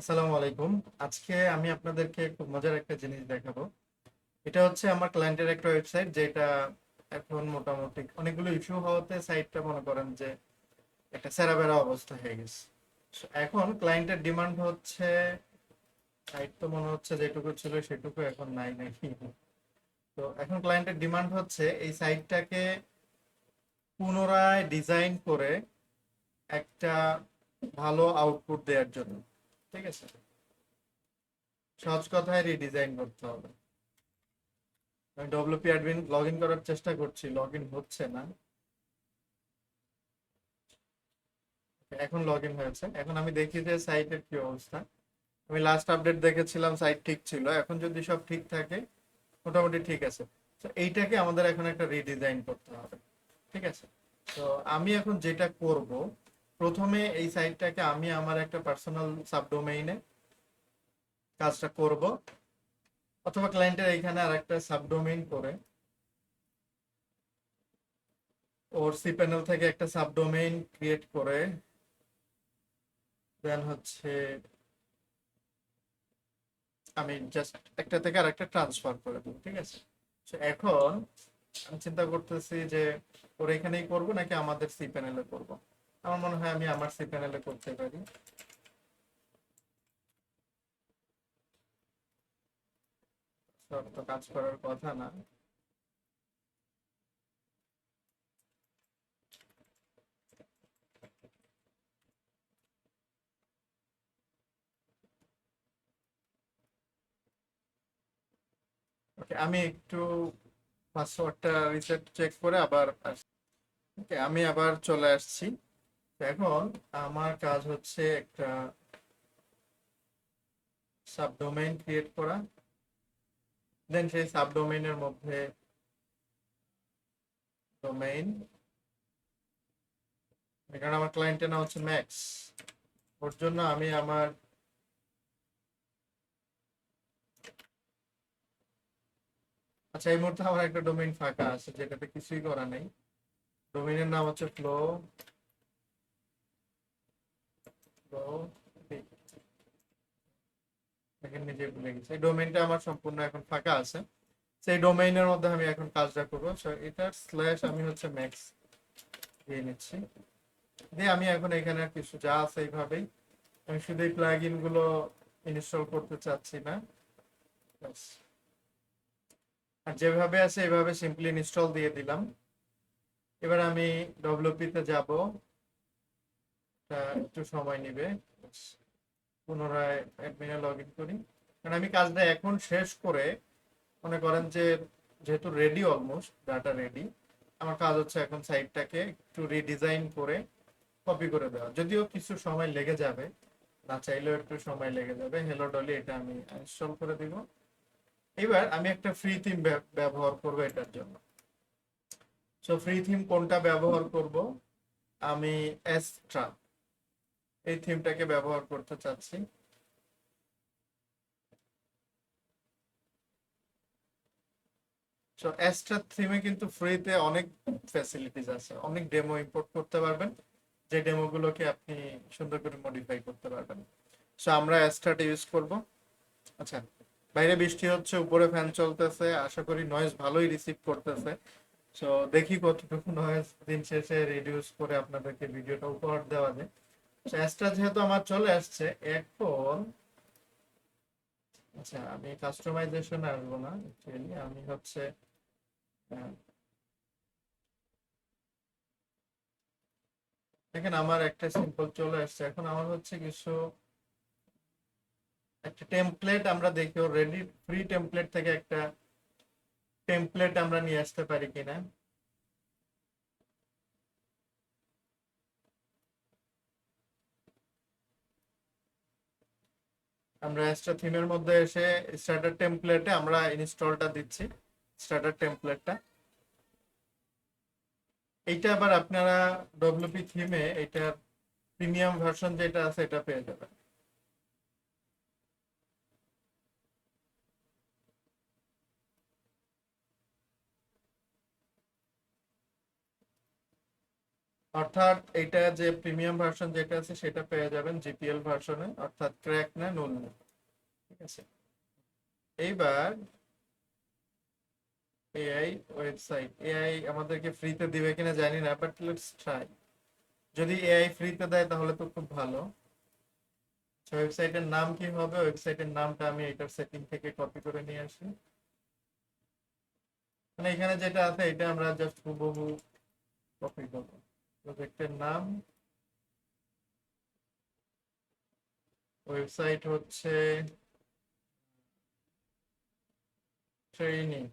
আসসালামু আলাইকুম। আজকে আমি আপনাদেরকে খুব মজার একটা জিনিস দেখাবো। এটা হচ্ছে আমার ক্লায়েন্টের একটা ওয়েবসাইট, যেটা এখন মোটামুটি অনেকগুলো ইস্যু হওয়াতে সাইটটা মনে করেন যে একটা সেরাবেরা অবস্থা হয়ে গেছে। So, এখন ক্লায়েন্টের ডিমান্ড হচ্ছে, সাইট তো মনে হচ্ছে যেটুকু ছিল সেটুকু এখন নাই নাকি। তো এখন ক্লায়েন্টের ডিমান্ড হচ্ছে এই সাইটটাকে পুনরায় ডিজাইন করে একটা ভালো আউটপুট দেওয়ার জন্য। ঠিক আছে, সহজ কথায় রিডিজাইন করতে হবে। আমি ডব্লিউপি অ্যাডমিন লগ ইন করার চেষ্টা করছি, লগ ইন হচ্ছে না। এখন লগ ইন হয়েছে। এখন আমি দেখি যে সাইটের কি অবস্থা। আমি লাস্ট আপডেট দেখেছিলাম সাইট ঠিক ছিল, এখন যদি সব ঠিক থাকে মোটামুটি ঠিক আছে। তো এইটাকে আমাদের এখন একটা রিডিজাইন করতে হবে। ঠিক আছে, তো আমি এখন যেটা করব, প্রথমে এই সাইটটাকে আমি আমার একটা পার্সোনাল সাবডোমেইনে কাজটা করব, অথবা ক্লায়েন্টের এইখানে আর একটা সাবডোমেইন করে ওর সি প্যানেল থেকে একটা সাবডোমেইন ক্রিয়েট করে দেন হচ্ছে আমি জাস্ট একটা থেকে আর একটা ট্রান্সফার করে দেবো। ঠিক আছে, তো এখন আমি চিন্তা করতেছি যে ওর এখানেই করব নাকি আমাদের সি প্যানেলে করব। আমার মনে হয় আমি আমার সি প্যানেলে করতে পারি। সব তো কাজ করার কথা না। ওকে, আমি একটু পাসওয়ার্ডটা রিসেট চেক করে আবার ওকে আমি আবার চলে আসছি। তো এখন আমার কাজ হচ্ছে একটা সাবডোমেইন ক্রিয়েট করা, দেন সেই সাবডোমেইনের মধ্যে ডোমেইন, কারণ আমার ক্লায়েন্টের নাম হচ্ছে ম্যাক্স। ওর জন্য আমি আমার, আচ্ছা এই মুহূর্তে আমার একটা ডোমেইন ফাঁকা আছে যেটাতে কিছুই করা নেই। ডোমেইনের নাম হচ্ছে ফ্লো ফ্লো, দেখেন নিজে ভুলে গেছি। এই ডোমেইনটা আমার সম্পূর্ণ এখন ফাঁকা আছে। সেই ডোমেইনের মধ্যে আমি এখন কাজটা করবো। So, এটার স্ল্যাশ আমি হচ্ছে ম্যাক্স দিয়ে নিচ্ছি, দিয়ে আমি এখন এখানে আর কিছু যা আছে এইভাবেই, আমি শুধু এই প্লাগইন গুলো ইনস্টল করতে চাচ্ছি না। ব্যাস। আর যেভাবে আছে এভাবে সিম্পলি ইনস্টল দিয়ে দিলাম। এবার আমি ডব্লিউপি তে যাব, একটু সময় নেবে। পুনরায় অ্যাডমিনে লগ ইন করি, কারণ আমি কাজটা এখন শেষ করে মনে করেন যে যেহেতু রেডি, অলমোস্ট ডাটা রেডি, আমার কাজ হচ্ছে এখন সাইটটাকে একটু রিডিজাইন করে কপি করে দেওয়া, যদিও কিছু সময় লেগে যাবে, না চাইলেও একটু সময় লেগে যাবে। হ্যালো ডলি এটা আমি ইনস্টল করে দিব। এবার আমি একটা ফ্রি থিম ব্যবহার করব এটার জন্য। সো ফ্রি থিম কোনটা ব্যবহার করব, আমি এস্ট্রা এই থিমটাকে ব্যবহার করতে চাচ্ছি। সো এক্সট্রা থিমে কিন্তু ফ্রিতে অনেক ফ্যাসিলিটিস আছে, অনেক ডেমো ইম্পোর্ট করতে পারবেন, যে ডেমো গুলোকে আপনি সুন্দর করে মডিফাই করতে পারবেন। সো আমরা এক্সট্রাটা ইউজ করব। আচ্ছা, বাইরে বৃষ্টি হচ্ছে, উপরে ফ্যান চলতেছে, আশা করি নয়েজ ভালোই রিসিভ করতেছে। সো দেখি কতটুকু নয়েজ দিন শেষে রিডিউস করে আপনাদেরকে ভিডিওটা উপহার দেওয়া যায়। এক্সট্রা যেহেতু আমার চলে আসছে এখন, আচ্ছা আমি কাস্টমাইজেশনে আসবো না, actually আমি হচ্ছে আহ, দেখেন আমার একটা সিম্পল চলে আসছে। এখন আমার হচ্ছে কিছু একটা টেমপ্লেট আমরা দেখি রেডি ফ্রি টেমপ্লেট থেকে একটা টেমপ্লেট আমরা নিয়ে আসতে পারি কিনা। আমরা এক্সট্রা থিমের মধ্যে এসে স্টার্টার টেমপ্লেটে আমরা ইনস্টলটা দিচ্ছি, স্টার্টার টেমপ্লেটটা। এইটা আবার আপনারা ডব্লিউপি থিমে এটা প্রিমিয়াম ভার্সন যেটা আছে এটা পেয়ে যাবেন। অর্থাৎ এটা যে প্রিমিয়াম ভার্সন যেটা আছে সেটা পেয়ে যাবেন জিপিএল ভার্সনে, অর্থাৎ ক্র্যাক না নুল না। ঠিক আছে। এইবার এআই ওয়েবসাইট, এআই আমাদেরকে ফ্রিতে দিবে কিনা জানি না, বাট লেটস ট্রাই। যদি এআই ফ্রিতে দেয় তাহলে তো খুব ভালো। ওয়েবসাইটের নাম কি হবে? ওয়েবসাইটের নামটা আমি এটার সেটিং থেকে কপি করে নিয়ে আসি। মানে এখানে যেটা আছে এটা আমরা জাস্ট হুবহু কপি করবো। প্রজেক্টের নাম, ওয়েবসাইট হচ্ছে ট্রেনিং।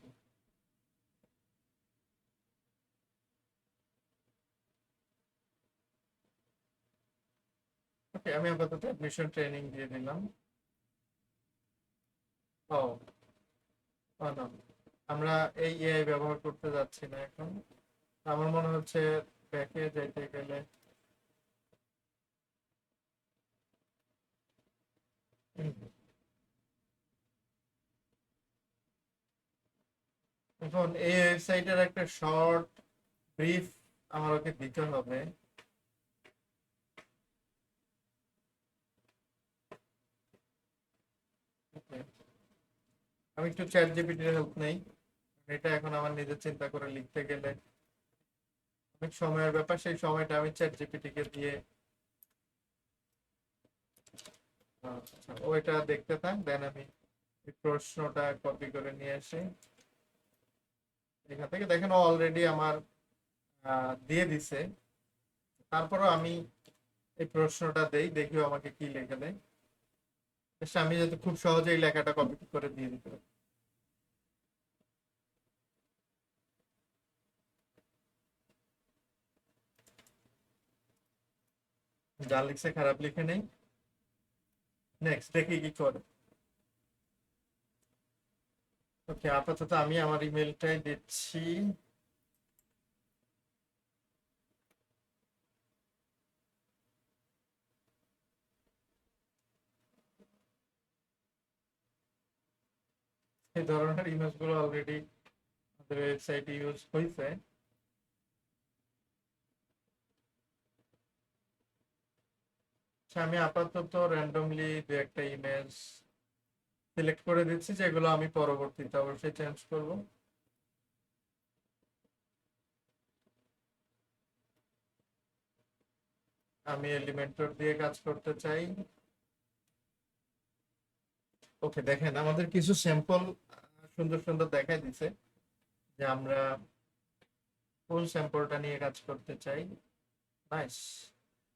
ওকে, আমি আপাতত অ্যাডমিশন ট্রেনিং দিয়ে দিলাম। ও, ও না, আমরা এই এআই ব্যবহার করতে যাচ্ছি না এখন। আমার মনে হচ্ছে ব্যাকে যাইতে গেলে হুম, এখন এই ওয়েবসাইটের একটা শর্ট ব্রিফ আমার ওকে দিতে হবে। Okay, আমি একটু চ্যাট জিপিটির হেল্প নেই। এটা এখন আমার নিজের চিন্তা করে লিখতে গেলে অনেক সময়ের ব্যাপার, সেই সময়টা আমি চ্যাট জিপিটি কে দিয়ে আচ্ছা, ওইটা দেখতে থাক, দেন আমি এই প্রশ্নটা কপি করে নিয়ে আসি। এখান থেকে দেখেন অলরেডি আমার দিয়ে দিছে। তারপরও আমি এই প্রশ্নটা দেই, দেখিও আমাকে কি লিখে দেয়। বেশ, আমি যাতে খুব সহজেই লেখাটা কপি করে দিয়ে দিতে পারি। যা লিখছে খারাপ লিখে নেই। নেক্সট দেখি কি করে। ওকে, আপাতত আমি আমার ইমেলটাই দিচ্ছি। এই ধরনের ইমেজ গুলো অলরেডি আমাদের ওয়েবসাইটে ইউজ হয়েছে। আচ্ছা, আমি আপাতত র্যান্ডমলি দু একটা ইমেজ সিলেক্ট করে দিচ্ছি, যেগুলো আমি পরবর্তীতে অবশ্যই চেঞ্জ করব। আমি এলিমেন্টর দিয়ে কাজ করতে চাই। ওকে, দেখেন আমাদের কিছু স্যাম্পল সুন্দর সুন্দর দেখাই দিছে যে আমরা কোন স্যাম্পলটা নিয়ে কাজ করতে চাই। নাইস।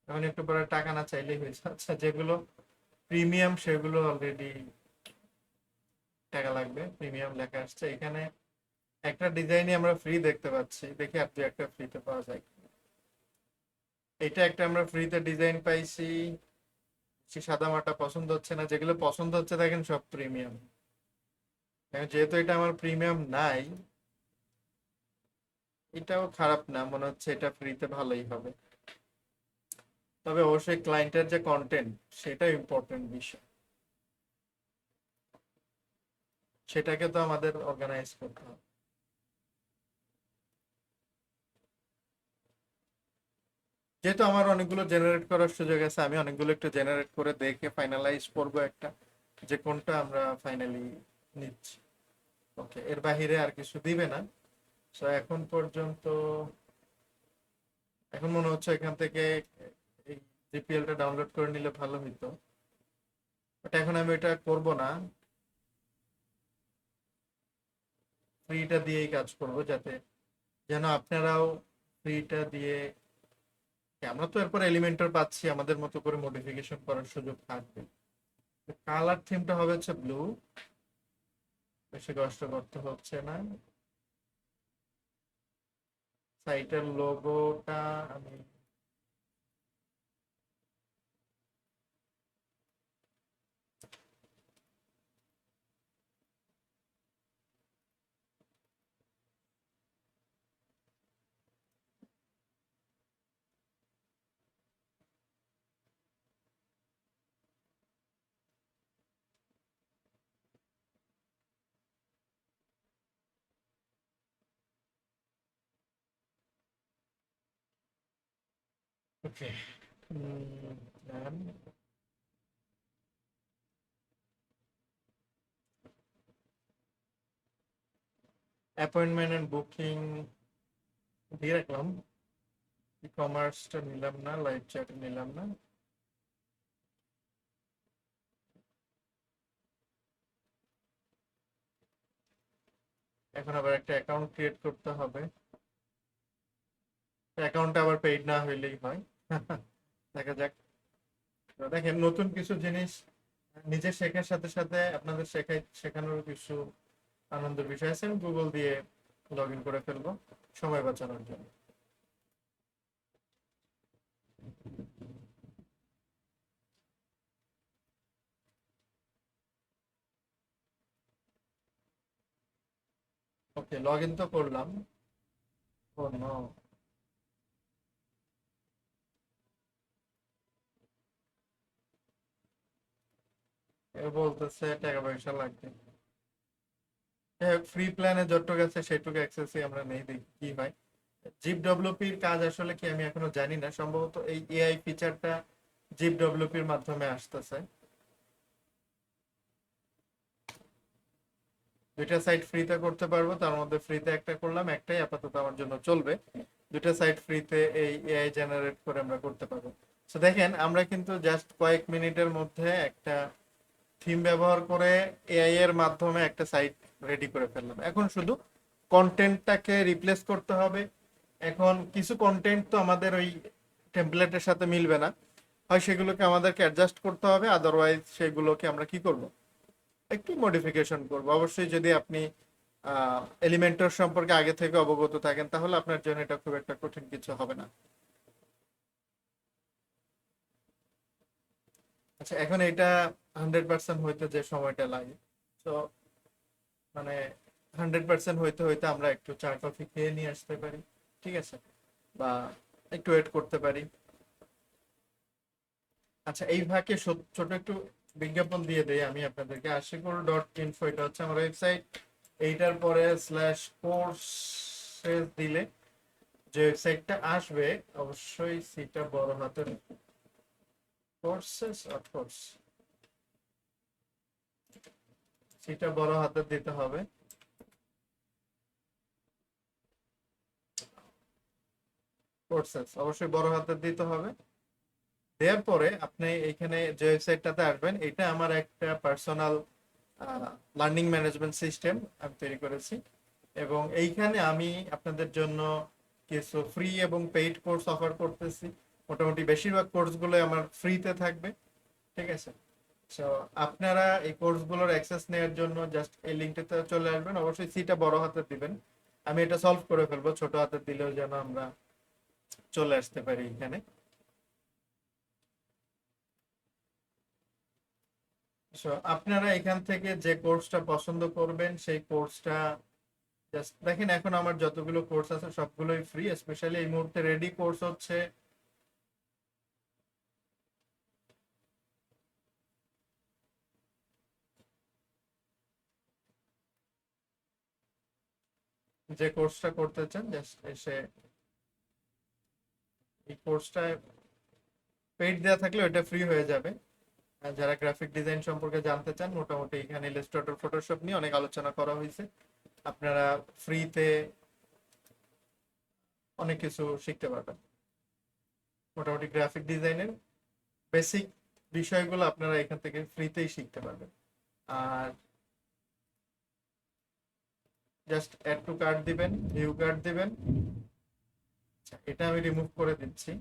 এখন একটু পরে টাকা না চাইলেই হয়েছে। আচ্ছা, যেগুলো প্রিমিয়াম সেগুলো অলরেডি টাকা লাগবে, প্রিমিয়াম লেখা আসছে এখানে। একটা ডিজাইনই আমরা ফ্রি দেখতে পাচ্ছি, দেখি আর দু একটা ফ্রিতে পাওয়া যায় কিনা। এটা একটা আমরা ফ্রিতে ডিজাইন পাইছি। সে সাদা মাটা পছন্দ হচ্ছে না, যেগুলো পছন্দ হচ্ছে দেখেন সব প্রিমিয়াম। যেহেতু এটা আমার প্রিমিয়াম নাই, এটাও খারাপ না, মনে হচ্ছে এটা ফ্রিতে ভালোই হবে। তবে অবশ্যই ক্লায়েন্টের যে কন্টেন্ট, সেটা ইম্পর্টেন্ট বিষয়, সেটাকে তো আমাদের অর্গানাইজ করতে হবে। যেহেতু আমার অনেকগুলো জেনারেট করার সুযোগ আছে, আমি অনেকগুলো একটু জেনারেট করে দেখে ফাইনালাইজ করবো একটা, যে কোনটা আমরা ফাইনালি নিচ্ছি। ওকে, এর বাহিরে আর কিছু দিবে না। সো এখন পর্যন্ত, এখন মনে হচ্ছে এখান থেকে এই জিপিএলটা ডাউনলোড করে নিলে ভালো হতো, বাট এখন আমি এটা করব না। ফ্রিটা দিয়েই কাজ করব, যাতে যেন আপনারাও ফ্রিটা দিয়ে, আমরা তো এরপর এলিমেন্টর পাচ্ছি, আমাদের মতো করে মডিফিকেশন করার সুযোগ থাকবে। কালার থিমটা হবে হচ্ছে ব্লু। বেশি কষ্ট করতে হচ্ছে না। সাইটের লোগোটা আমি ওকে। অ্যাপয়েন্টমেন্ট এন্ড বুকিং দিয়ে রাখলাম। ই কমার্সটা নিলাম না, লাইভ চ্যাট নিলাম না। এখন আবার একটা অ্যাকাউন্ট ক্রিয়েট করতে হবে। অ্যাকাউন্ট আবার পেইড না হইলেই হয়। দেখা যাক। তো দেখেন, নতুন কিছু জিনিস নিজে শেখার সাথে সাথে আপনাদের শেখানোর কিছু আনন্দের বিষয় আছে। আমি গুগল দিয়ে লগ ইন করে ফেলবো সময় বাঁচানোর জন্য। ওকে, লগ ইন তো করলাম। ও নো। এ বলতেছে টাকা পয়সা লাগবে। ফ্রি প্ল্যানে যতটুকু আছে সেটুকু অ্যাক্সেসই আমরা নেই, দেখি কি হয়। জিপ ডব্লিউপির কাজ আসলে কি আমি এখনো জানি না। সম্ভবত এই এআই ফিচারটা জিপ ডব্লিউপির মাধ্যমে আসতেছে। দুইটা সাইট ফ্রিতে করতে পারবো, তার মধ্যে ফ্রিতে একটা করলাম, একটাই আপাতত আমার জন্য চলবে। দুইটা সাইট ফ্রিতে এই এআই জেনারেট করে আমরা করতে পারবো। তো দেখেন, আমরা কিন্তু জাস্ট কয়েক মিনিটের মধ্যে একটা থিম ব্যবহার করে এআই এর মাধ্যমে একটা সাইট রেডি করে ফেললাম। এখন শুধু কন্টেন্টটাকে রিপ্লেস করতে হবে। এখন কিছু কন্টেন্ট তো আমাদের ওই টেমপ্লেটের সাথে মিলবে না, হয় সেগুলোকে আমাদেরকে অ্যাডজাস্ট করতে হবে, আদারওয়াইজ সেগুলোকে আমরা কি করব, একটু মডিফিকেশন করব। অবশ্যই যদি আপনি এলিমেন্টর সম্পর্কে আগে থেকে অবগত থাকেন তাহলে আপনার জন্য এটা খুব একটা কঠিন কিছু হবে না। আচ্ছা, এখন এটা 100% হইতে যে সময়টা লাগে, তো মানে 100% হইতে হইতে আমরা একটু চা কফি খেয়ে নিয়ে আসতে পারি, ঠিক আছে, বা একটু ওয়েট করতে পারি। আচ্ছা, এই ফাঁকে ছোট একটু বিজ্ঞাপন দিয়ে দেই আমি আপনাদেরকে। ashikor.info এটা হচ্ছে আমার ওয়েবসাইট। এইটার পরে /কোর্সেস দিলে যে ওয়েবসাইটটা আসবে, অবশ্যই সিটা বড় হাতের, কোর্সেস অফ কোর্স, সিটা বড় হাতের দিতে হবে। কোর্সেস অবশ্যই বড় হাতের দিতে হবে। দেওয়ার পরে আপনি এইখানে যে ওয়েবসাইটটাতে আসবেন, এটা আমার একটা পার্সোনাল লার্নিং ম্যানেজমেন্ট সিস্টেম আমি তৈরি করেছি। এবং এইখানে আমি আপনাদের জন্য কিছু ফ্রি এবং পেইড কোর্স অফার করতেছি। মোটামুটি বেশিরভাগ কোর্সগুলো আমার ফ্রিতে থাকবে, ঠিক আছে। তো আপনারা এই কোর্সগুলোর অ্যাক্সেস নেওয়ার জন্য জাস্ট এই লিঙ্কটাতে চলে আসবেন। অবশ্যই সিটা বড় হাতের দিবেন। আমি এটা সলভ করে ফেলবো, ছোট হাতের দিলেও যেন আমরা চলে আসতে পারি এখানে। সো আপনারা এখান থেকে যে কোর্সটা পছন্দ করবেন সেই কোর্সটা জাস্ট দেখেন। এখন আমার যতগুলো কোর্স আছে সবগুলোই ফ্রি। স্পেশালি এই মুহূর্তে রেডি কোর্স হচ্ছে যে কোর্সটা করতে চান, জাস্ট এসে এই কোর্সটা পেইড দেওয়া থাকলে ওটা ফ্রি হয়ে যাবে। আর যারা গ্রাফিক ডিজাইন সম্পর্কে জানতে চান, মোটামুটি এখানে ইলাস্ট্রেটর, ফটোশপ নিয়ে অনেক আলোচনা করা হয়েছে। আপনারা ফ্রিতে অনেক কিছু শিখতে পারবেন। মোটামুটি গ্রাফিক ডিজাইনের বেসিক বিষয়গুলো আপনারা এখান থেকে ফ্রিতেই শিখতে পারবেন। আর জাস্ট অ্যাড টু কার্ট দিবেন, ভিউ কার্ট দিবেন। আচ্ছা, এটা আমি রিমুভ করে দিচ্ছি।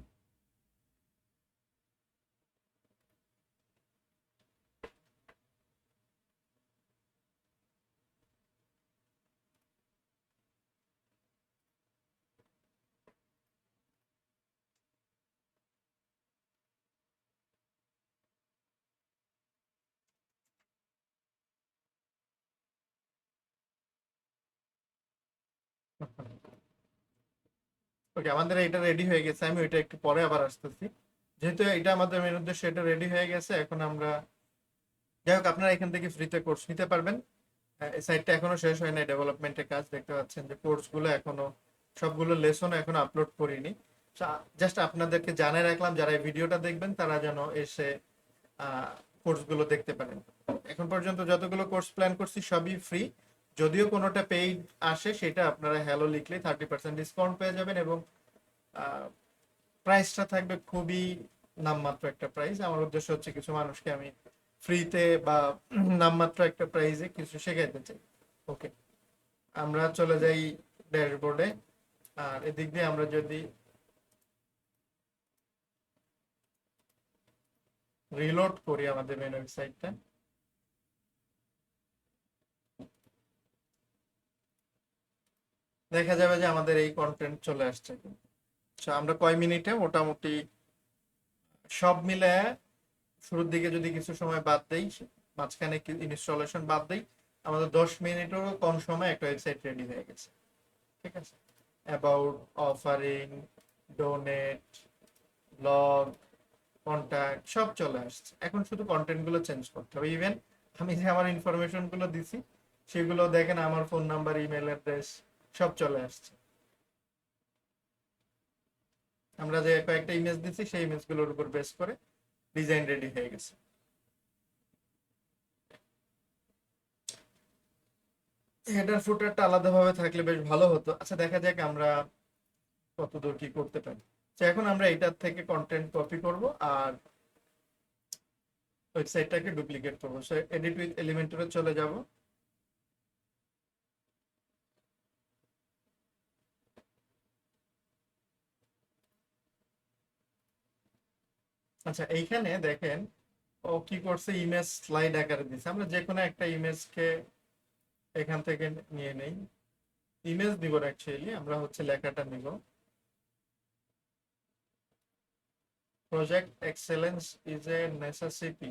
ওকে, আমাদের এটা রেডি হয়ে গেছে। আমি ওইটা একটু পরে আবার আসতেছি। যেহেতু এটা আমাদের মেন উদ্দেশ্য, এটা রেডি হয়ে গেছে। এখন আমরা, যাই হোক, আপনারা এখান থেকে ফ্রিতে কোর্স নিতে পারবেন। এই সাইটটা এখনো শেষ হয় নাই, ডেভেলপমেন্টের কাজ। দেখতে পাচ্ছেন যে কোর্স গুলো এখনো, সবগুলো লেসন এখনো আপলোড করিনি। জাস্ট আপনাদেরকে জানিয়ে রাখলাম, যারা এই ভিডিওটা দেখবেন তারা যেন এসে কোর্সগুলো দেখতে পারেন। এখন পর্যন্ত যতগুলো কোর্স প্ল্যান করছি সবই ফ্রি। যদিও কোনোটা পেইড আসে, সেটা আপনারা হ্যালো লিখলে 30% ডিসকাউন্ট পেয়ে যাবেন, এবং প্রাইসটা থাকবে খুবই নামমাত্র একটা প্রাইস। আমার উদ্দেশ্য হচ্ছে কিছু মানুষকে আমি ফ্রিতে বা নামমাত্র একটা প্রাইসে কিছু শেখাইতে চাই। ওকে, আমরা চলে যাই ড্যাশবোর্ডে। আর এদিক দিয়ে আমরা যদি রিলোড করি আমাদের মেন ওয়েবসাইটটা, দেখা যাবে যে আমাদের এই কন্টেন্ট চলে আসছে। আমরা কয় মিনিটে মোটামুটি সব মিলে, শুরুর দিকে যদি কিছু সময় বাদ দেই, মাঝখানে ইনস্টলেশন বাদ দেই, আমাদের 10 মিনিটেরও কম সময় একটা ওয়েবসাইট রেডি হয়ে গেছে। ঠিক আছে, about, offering, donate, blog, contact সব চলে আসছে। এখন শুধু কন্টেন্ট গুলো চেঞ্জ করতে হবে। ইভেন আমি যে আমার ইনফরমেশন গুলো দিছি সেগুলো দেখেন, আমার ফোন নাম্বার, ইমেল অ্যাড্রেস সব চলে আসছে। আমরা যে কয়েকটা ইমেজ দিছি সেই ইমেজ গুলোর উপর বেস করে ডিজাইন রেডি হয়ে গেছে। হেডার ফুটারটা আলাদাভাবে থাকলে বেশ ভালো হতো। আচ্ছা, দেখা যাক আমরা কতদূর কি করতে পারি। তো এখন আমরা এটার থেকে কন্টেন্ট কপি করব আর ওয়েবসাইটটাকে ডুপ্লিকেট করবো। সো এডিট উইথ এলিমেন্টরে চলে যাব। আচ্ছা, এইখানে দেখেন ও কি করছে, ইমেজ স্লাইড আকারে দিছে। আমরা যে কোনো একটা ইমেজকে এখান থেকে নিয়ে নেই। ইমেজ দিব না, অ্যাকচুয়ালি আমরা হচ্ছে লেখাটা নিব। Project excellence is a necessity.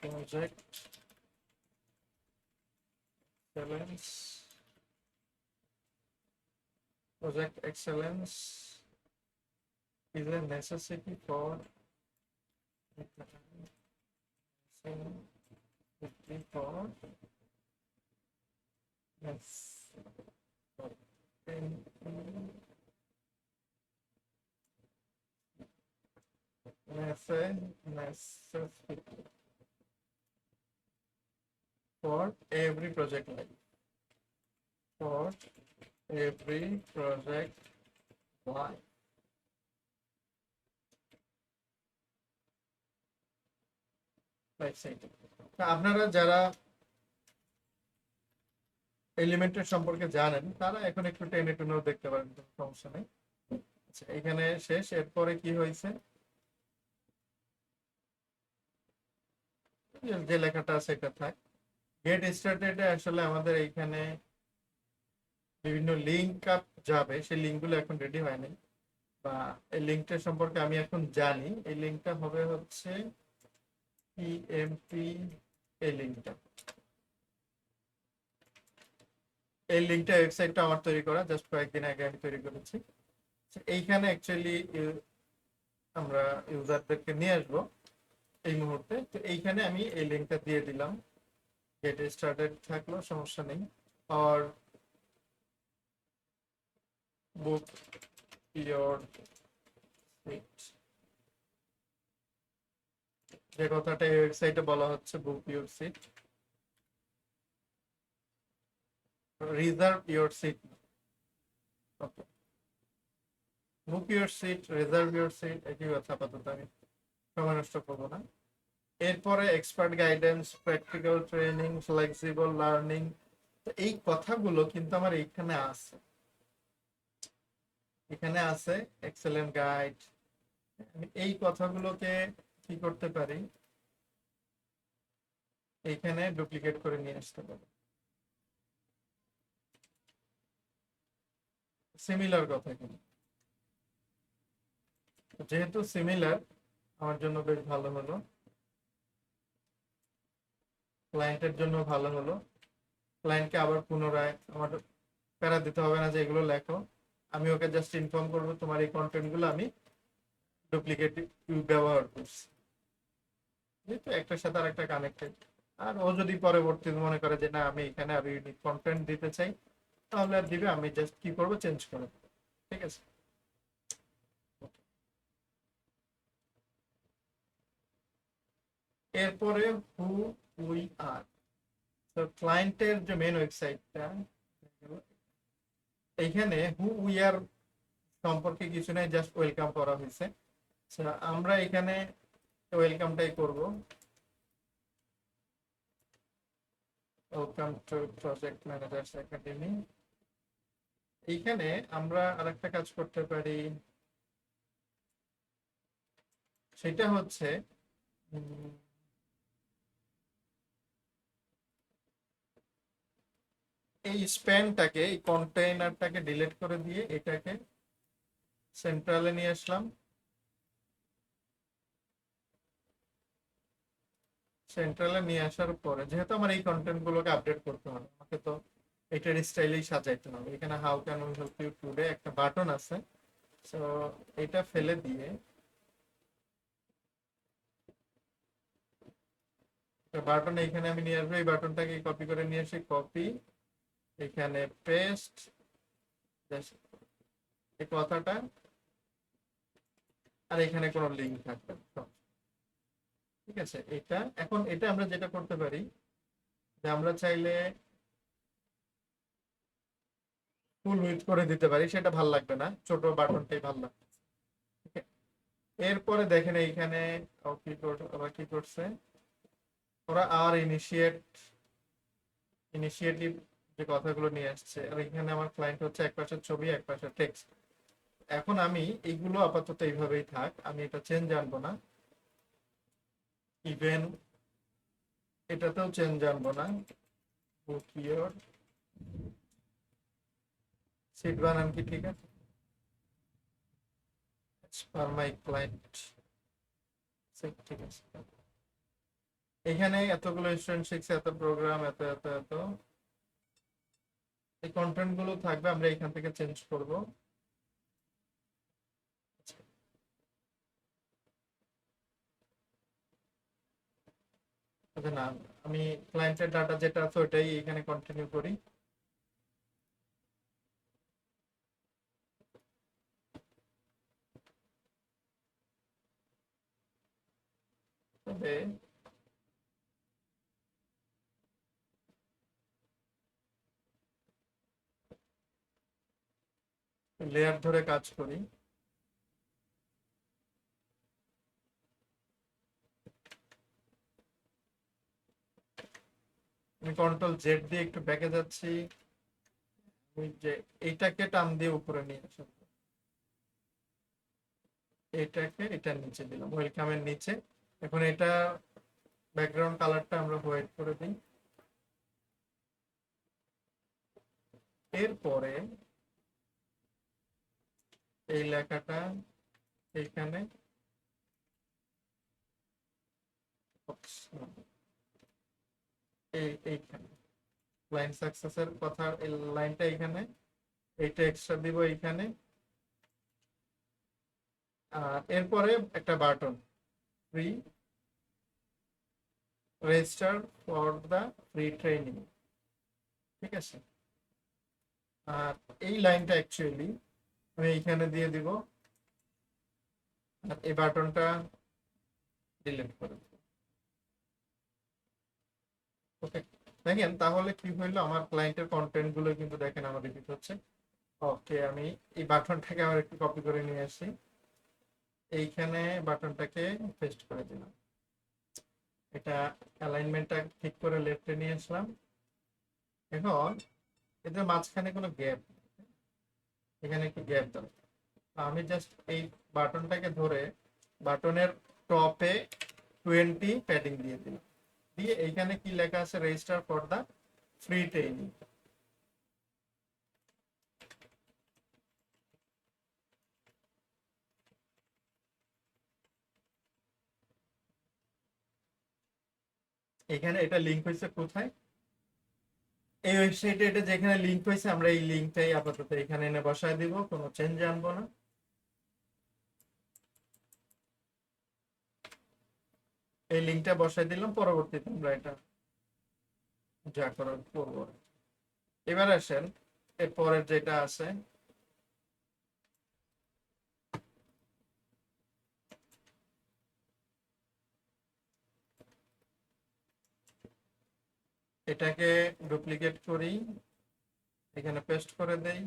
Project excellence, project excellence is a necessity for yes, necessity for every project life, for every project life. আপনারা যারা এলিমেন্টের সম্পর্কে জানেন তারা এখন একটু টেনে টুনেও দেখতে পারেন, কোনো সমস্যা নেই। আচ্ছা, এখানে শেষ। এরপরে কি হয়েছে, যে লেখাটা আছে এটা থাক। গেট স্টার্টেড আসলে আমাদের এইখানে বিভিন্ন লিঙ্ক আপ যাবে, সেই লিঙ্কগুলো এখন রেডি হয়নি, বা এই লিঙ্কটা সম্পর্কে আমি এখন জানি। এই লিঙ্কটা হবে হচ্ছে পিএমপি। এই লিঙ্কটা, এই লিঙ্কটা ওয়েবসাইটটা আমার তৈরি করা, জাস্ট কয়েকদিন আগে আমি তৈরি করেছি। এইখানে অ্যাকচুয়ালি আমরা ইউজারদেরকে নিয়ে আসবো এই মুহূর্তে। তো এইখানে আমি এই লিঙ্কটা দিয়ে দিলাম, গেট স্টার্টেড থাকলো, সমস্যা নেই। আর বুক ইয়োর সিট, যে কথাটা এই ওয়েবসাইটে বলা হচ্ছে, book your seat, reserve your seat. Okay, book your seat, reserve your seat একই কথা। আপাতত আমি সময় নষ্ট করবো না। এরপরে expert guidance, practical training, flexible learning, তো এই কথাগুলো কিন্তু আমার এইখানে আছে। এখানে আছে এক্সেলেন্ট গাইড। আমি এই কথাগুলোকে কি করতে পারি, এইখানে ডুপ্লিকেট করে নিয়ে আসতে পারি। সিমিলার কথা কিন্তু, যেহেতু সিমিলার আমার জন্য বেশ ভালো হলো, ক্লায়েন্টের জন্য ভালো হলো। ক্লায়েন্টকে আবার পুনরায় আমার প্যারা দিতে হবে না যে এগুলো লেখো। আমি ওকে জাস্ট ইনফর্ম করবো তোমার এই কন্টেন্ট গুলো আমি ডুপ্লিকেট ব্যবহার করছি, যেহেতু একটার সাথে আর একটা কানেক্টেড। আর ও যদি পরবর্তীতে মনে করে যে না, আমি এখানে আরো ইউনিক কন্টেন্ট দিতে চাই, তাহলে আর দিবে, আমি জাস্ট কি করব, চেঞ্জ করে দেব। ঠিক আছে। এরপরে হু উই আর, তো ক্লায়েন্টের যে মেন ওয়েবসাইটটা, এইখানে হু উই আর সম্পর্কে কিছু নাই, জাস্ট ওয়েলকাম করা হয়েছে। So, আমরা এখানে ওয়েলকামটাই করব। Welcome to project managers academy. এইখানে আমরা আরেকটা কাজ করতে পারি, সেটা হচ্ছে উম, এই স্প্যানটাকে, এই কন্টেইনারটাকে ডিলিট করে দিয়ে এটাকে সেন্ট্রালে নিয়ে আসলাম। সেন্ট্রালে নিয়ে আসার পরে যেহেতু আমার এই কন্টেন্ট গুলোকে আপডেট করতে হবে, আমাকে তো এটার স্টাইলেই সাজাইতে হবে। এখানে how can we help you today একটা বাটন আছে। তো এটা ফেলে দিয়ে বাটন এখানে আমি নিয়ে আসবো, এই বাটনটাকে কপি করে নিয়ে আসি, কপি, এখানে পেস্ট, এই কথাটা, আর এখানে কোনো লিঙ্ক থাকবে না। ঠিক আছে। এটা এখন এটা আমরা যেটা করতে পারি, যে আমরা চাইলে ফুল উইথ করে দিতে পারি, সেটা ভাল লাগবে না, ছোট বাটনটাই ভাল লাগবে। ঠিক আছে? এরপরে দেখেন এইখানে ওরা কি করছে, ওরা আর ইনিশিয়েটিভ যে কথাগুলো নিয়ে আসছে, আর এখানে আমার ক্লায়েন্ট হচ্ছে এক পাশে ছবি এক পাশে টেক্সট। এখন আমি এইগুলো আপাতত এইভাবেই থাক, আমি এটা চেঞ্জ আনবো না। ইভেন এটাতেও চেঞ্জ আনবো না। বুক ইয়োর সিট বানান কি ঠিক আছে? ফর মাই ক্লায়েন্ট, ঠিক আছে। এখানে এতগুলো স্টুডেন্ট শিখছে, এত প্রোগ্রাম, এত এত এত, এই কন্টেন্ট গুলো থাকবে, আমরা এখান থেকে চেঞ্জ করব। আচ্ছা না, আমি ক্লায়েন্টের ডাটা যেটা আছে ওইটাই এখানে কন্টিনিউ করি। তবে লেয়ার ধরে কাজ করি। আমি কন্ট্রোল জেড দিয়ে একটু ব্যাকে যাচ্ছি, ওই যে এইটাকে টান দিয়ে উপরে নিয়ে আসা, এটাকে এটার নিচে দিলাম, ওয়েলকামের নিচে। এখন এটা ব্যাকগ্রাউন্ড কালারটা আমরা হোয়াইট করে দিই। এরপরে এই লেখাটা এইখানে, এইখানে লাইন সাকসেসের কথা, এই লাইনটা এখানে, এইটা এক্সট্রা দিব এইখানে। আর এরপরে একটা button, free register for the free training. ঠিক আছে। আর এই লাইনটা অ্যাকচুয়ালি আমি এইখানে দিয়ে দিব, আর এই বাটনটা ডিলিট করে দেব। ওকে। দেখেন তাহলে কি হইলো, আমার ক্লায়েন্টের কন্টেন্ট গুলো কিন্তু দেখেন আমার রিপিট হচ্ছে। ওকে, আমি এই বাটনটাকে আবার একটু কপি করে নিয়ে আসি, এইখানে বাটনটাকে পেস্ট করে দিলাম। এটা অ্যালাইনমেন্টটা ঠিক করে লেফটে নিয়ে আসলাম। এখন এদের মাঝখানে কোনো গ্যাপ, এখানে একটু গ্যাপ দাও। আমি জাস্ট এই বাটনটাকে ধরে বাটনের টপে 20 প্যাডিং দিয়ে দিলাম, দিয়ে এইখানে কি লেখা আছে, register for the free training. এখানে এটা লিংক হয়েছে কোথায়, এই ওয়েবসাইটে এটা যেখানে লিংক হয়েছে, আমরা এই লিংকটাই আপাতত এখানে এনে বসায় দিব, কোনো চেঞ্জ আনবো না। এই লিংকটা বসাই দিলাম, পরবর্তীতে আমরা এটা যা করার করবো। এবার আসেন, এরপরের যেটা আছে এটাকে ডুপ্লিকেট করি, এখানে পেস্ট করে দেই।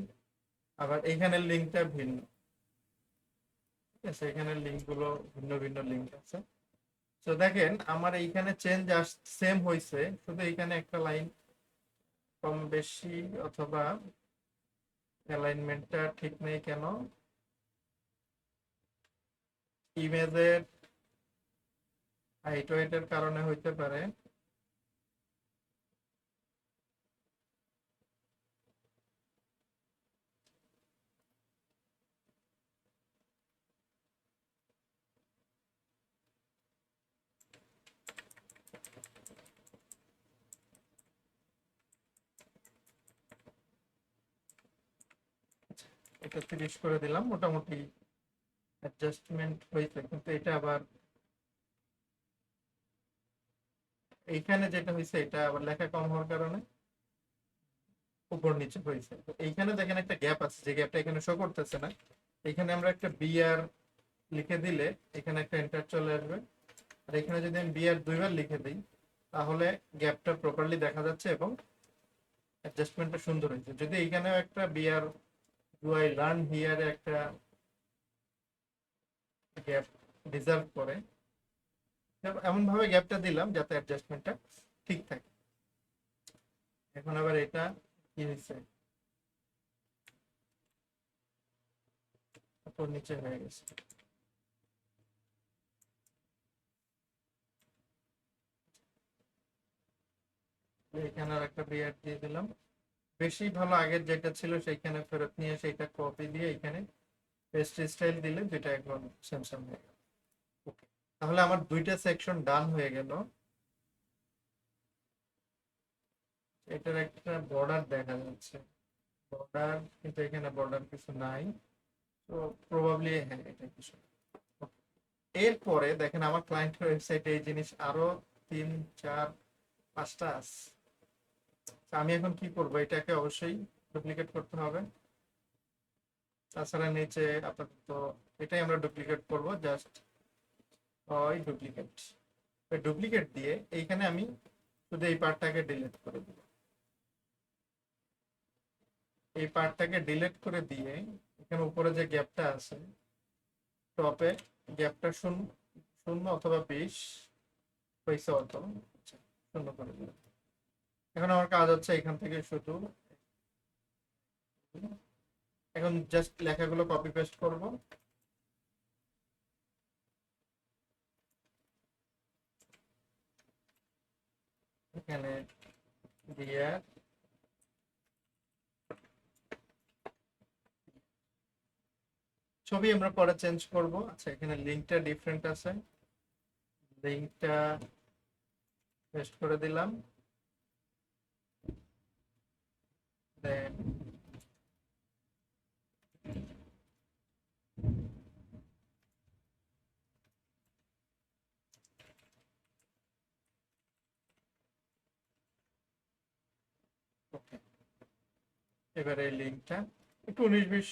আবার এইখানের লিঙ্কটা ভিন্ন, ঠিক আছে, এখানে লিঙ্ক গুলো ভিন্ন ভিন্ন লিঙ্ক আছে। তো দেখেন আমার এইখানে চেঞ্জ সেম হয়েছে, শুধু এইখানে একটা লাইন কম বেশি অথবা অ্যালাইনমেন্টটা ঠিক নেই কেন, ইমেজের হাইট ওয়েটের কারণে হইতে পারে। এটা 30 করে দিলাম, মোটামুটি অ্যাডজাস্টমেন্ট হয়েছে। কিন্তু এটা আবার এইখানে যেটা হয়েছে এটা আবার লেখা কম হওয়ার কারণে উপর নিচে হয়েছে। তো এইখানে দেখেন একটা গ্যাপ আছে, যে গ্যাপটা এখানে শো করতেছে না। এখানে আমরা একটা বিআর লিখে দিলে এখানে একটা এন্টার চলে আসবে। আর এখানে যদি আমি বিআর দুইবার লিখে দিই তাহলে গ্যাপটা প্রপারলি দেখা যাচ্ছে এবং অ্যাডজাস্টমেন্টটা সুন্দর হয়েছে। যদি এইখানেও একটা বিআর ডু আই লার্ন হিয়ারে একটা গ্যাপ ডিজার্ভ করে, এমন ভাবে গ্যাপটা দিলাম যাতে অ্যাডজাস্টমেন্টটা ঠিক থাকে। এখন আবার এটা কি হয়েছে, উপর নিচে হয়ে গেছে। এখানে আর একটা বিআর দিয়ে দিলাম। বেশি ভালো, আগের যেটা ছিল সেইখানে ফেরত নিয়ে সেইটা কপি দিয়ে এখানে পেস্ট স্টাইল দিলে দুইটা এখন সেম সেম হয়ে গেল। ওকে, তাহলে আমার দুইটা সেকশন ডান হয়ে গেল। এটার একটা বর্ডার দেখা যাচ্ছে, বর্ডার কিন্তু এখানে বর্ডার কিছু নাই। তো প্রবাবলি হ্যাঁ এটা কিছু। Okay, এরপরে দেখেন আমার ক্লায়েন্টের ওয়েবসাইটে এই জিনিস আরো 3 4 5টা আছে। তো আমি এখন কি করব, এটাকে অবশ্যই ডুপ্লিকেট করতে হবে। তাছাড়া নিচে আপাতত এটাই আমরা ডুপ্লিকেট করব, জাস্ট ওই ডুপ্লিকেট, ওই ডুপ্লিকেট দিয়ে এইখানে আমি শুধু এই পার্টটাকে ডিলিট করে দিব। এই পার্টটাকে ডিলিট করে দিয়ে এখানে উপরে যে গ্যাপটা আছে টপে, গ্যাপটা শূন্য অথবা 20 হয়েছে অত, আচ্ছা, শূন্য করে দিলাম। এখন আমার কাজ হচ্ছে এখান থেকে শুধু এখন জাস্ট লেখাগুলো কপি পেস্ট করব। এখানে দিয়ে ছবি আমরা পরে চেঞ্জ করব। আচ্ছা, এখানে লিঙ্কটা ডিফারেন্ট আছে, লিঙ্কটা পেস্ট করে দিলাম। দেন ওকে, এবারে এই লিঙ্কটা একটু 19 20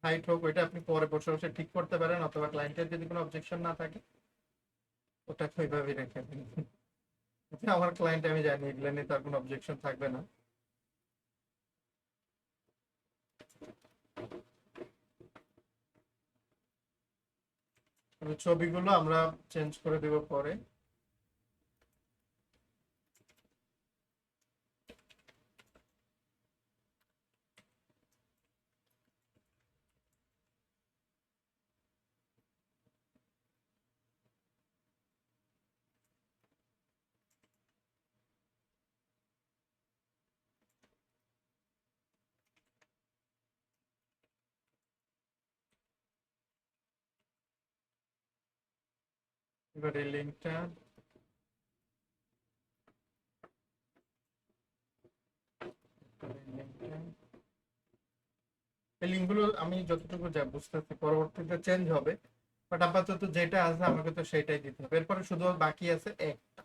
হাইট হোক, ওইটা আপনি পরে বসে বসে ঠিক করতে পারেন, অথবা ক্লায়েন্টের যদি কোনো অবজেকশন না থাকে ওটা ওইভাবেই রেখে দিন। আমার ক্লায়েন্ট আমি জানি এগুলো নিয়ে তার কোনো অবজেকশন থাকবে না। ছবিগুলো আমরা চেঞ্জ করে দেব পরে। এবার এই লিঙ্কটা এই লিঙ্কগুলো আমি যতটুকু যা বুঝতেছি পরবর্তীতে চেঞ্জ হবে, বাট আপাতত যেটা আছে আমাকে তো সেটাই দিতে হবে। এরপরে শুধু বাকি আছে একটা,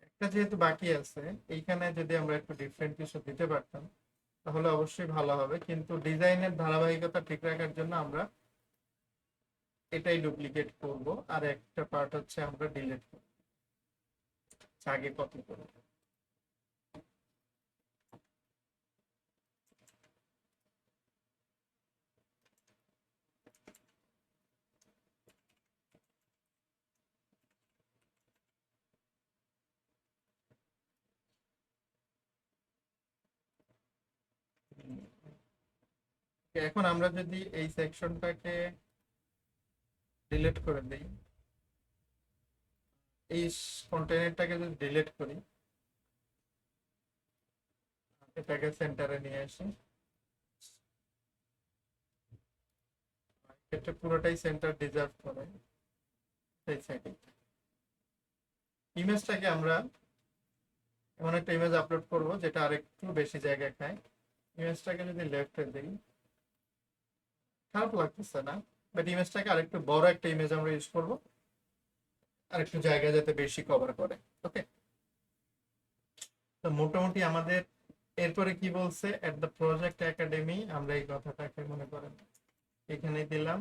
একটা যেহেতু বাকি আছে এইখানে যদি আমরা একটু ডিফারেন্ট কিছু দিতে পারতাম তাহলে অবশ্যই ভালো হবে, কিন্তু ডিজাইনের ধারাবাহিকতা ঠিক রাখার জন্য আমরা এটাই ডুপ্লিকেট করব, আর একটা পার্ট হচ্ছে আমরা ডিলিট করব, আগে কপি করব। এখন আমরা যদি এই সেকশনটাকে ডিলিট করে দিই, এই কন্টেনারটাকে যদি ডিলিট করি, এটাকে সেন্টারে নিয়ে আসি, এটা পুরোটাই সেন্টার ডিজার্ভ করে এই সাইডে। ইমেজটাকে আমরা এমন একটা ইমেজ আপলোড করব যেটা আরেকটু বেশি জায়গা খায়। ইমেজটাকে যদি লেফটে দিই, খারাপ লাগতেছে না, বাট ইমেজটাকে আরেকটু বড় একটা ইমেজ আমরা ইউজ করব, আরেকটু জায়গা যাতে বেশি কভার করে। ওকে, তো মোটামুটি আমাদের এরপরে কি বলছে, এট দ্য প্রজেক্ট একাডেমি, আমরা এই কথাটাকে মনে করেন এখানে দিলাম।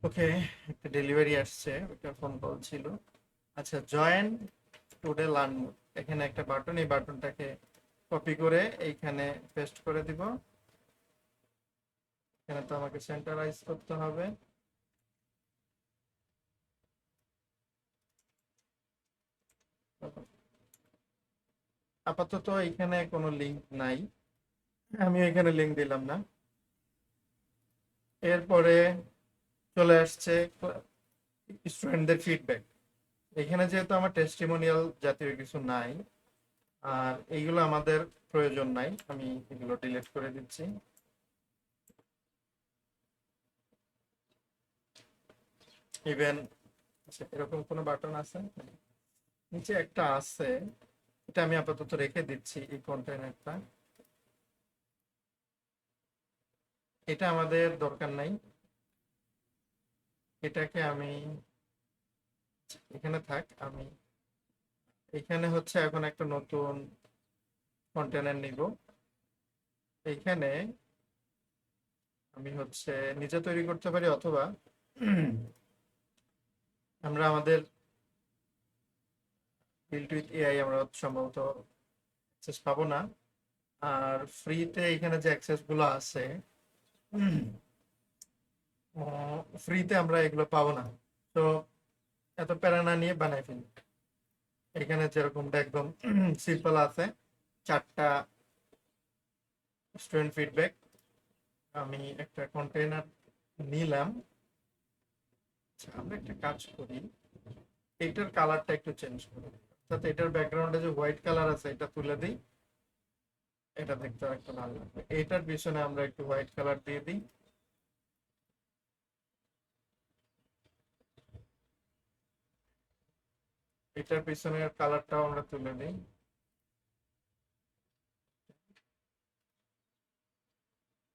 ওকে, একটা ডেলিভারি আসছে, ওটা ফোন কল ছিল। আচ্ছা, জয়েন টুডে লার্ন মোড, এখানে একটা বাটন, এই বাটনটাকে কপি করে এইখানে পেস্ট করে দিব। এখানে তো আমাকে সেন্টারাইজ করতে হবে। আপাতত এখানে কোনো লিংক নাই, আমি এখানে লিংক দিলাম না। এরপরে চলে আসছে স্টুডেন্টদের ফিডব্যাক। এখানে যেহেতু আমার টেস্টিমোনিয়াল জাতীয় কিছু নাই, আর এইগুলো আমাদের প্রয়োজন নাই, আমি এগুলো ডিলিট করে দিচ্ছি। ইভেন এরকম কোনো বাটন আছে নিচে একটা আছে, এটা আমি আপাতত রেখে দিচ্ছি, এই কন্টেনারটা, এটা আমাদের দরকার নাই, এটাকে আমি এখানে থাক। আমি এখানে হচ্ছে এখন একটা নতুন কন্টেনার নিব, এইখানে আমি হচ্ছে নিজে তৈরি করতে পারি, অথবা আমরা আমাদের বিল্ড উইথ এআই আমরা সম্ভবত অ্যাক্সেস পাবো না, আর ফ্রিতে এখানে যে অ্যাক্সেস গুলো আছে ফ্রিতে আমরা এগুলো পাবো না। তো এত প্যারা না নিয়ে বানাই ফেলি। এখানে যেরকমটা একদম সিম্পল আছে, 4টা স্টুডেন্ট ফিডব্যাক, আমি একটা কন্টেইনার নিলাম। আচ্ছা, আমরা একটা কাজ করি, এটার কালারটা একটু চেঞ্জ করি, যাতে এটার ব্যাকগ্রাউন্ডে যে হোয়াইট কালার আছে এটা তুলে দিই, এটা দেখতে একটা ভালো লাগবে। এটার পিছনে আমরা একটু হোয়াইট কালার দিয়ে দিই, এটার পিছনের কালারটাও আমরা তুলে দিই।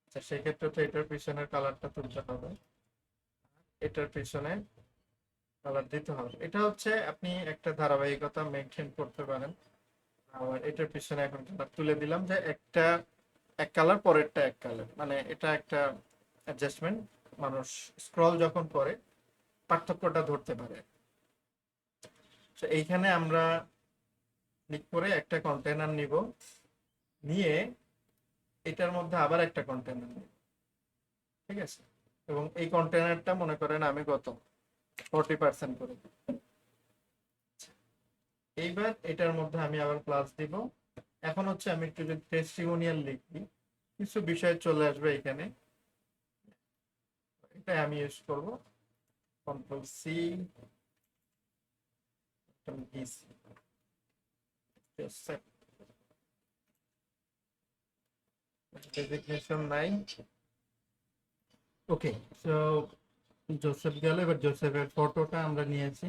আচ্ছা, সেক্ষেত্রে তো এটার পিছনের কালারটা তুলতে হবে, এটার পিছনে কালার দিতে হবে। এটা হচ্ছে আপনি একটা ধারাবাহিকতা মেনটেন করতে পারেন। আবার এটার পিছনে এখন কালার তুলে দিলাম, যে একটা এক কালার পরেরটা এক কালার, মানে এটা একটা অ্যাডজাস্টমেন্ট, মানুষ স্ক্রল যখন করে পার্থক্যটা ধরতে পারে। তো এইখানে আমরা ক্লিক করে একটা কন্টেনার নিব, নিয়ে এটার মধ্যে আবার একটা কন্টেনার নিব, ঠিক আছে, এবং এই কন্টেনারটা মনে করেন আমি কত 40% করে দিই। এইবার এটার মধ্যে আমি আবার প্লাস দিব। এখন হচ্ছে আমি একটু যদি টেস্টিমোনিয়াল লিখি, কিছু বিষয় চলে আসবে এখানে, এটা আমি ইউজ করব কন্ট্রোল সি, ডেজিগনেশন নাই। ওকে, সো জোসেফ গেল, এবার জোসেফের ফটোটা আমরা নিয়েছি।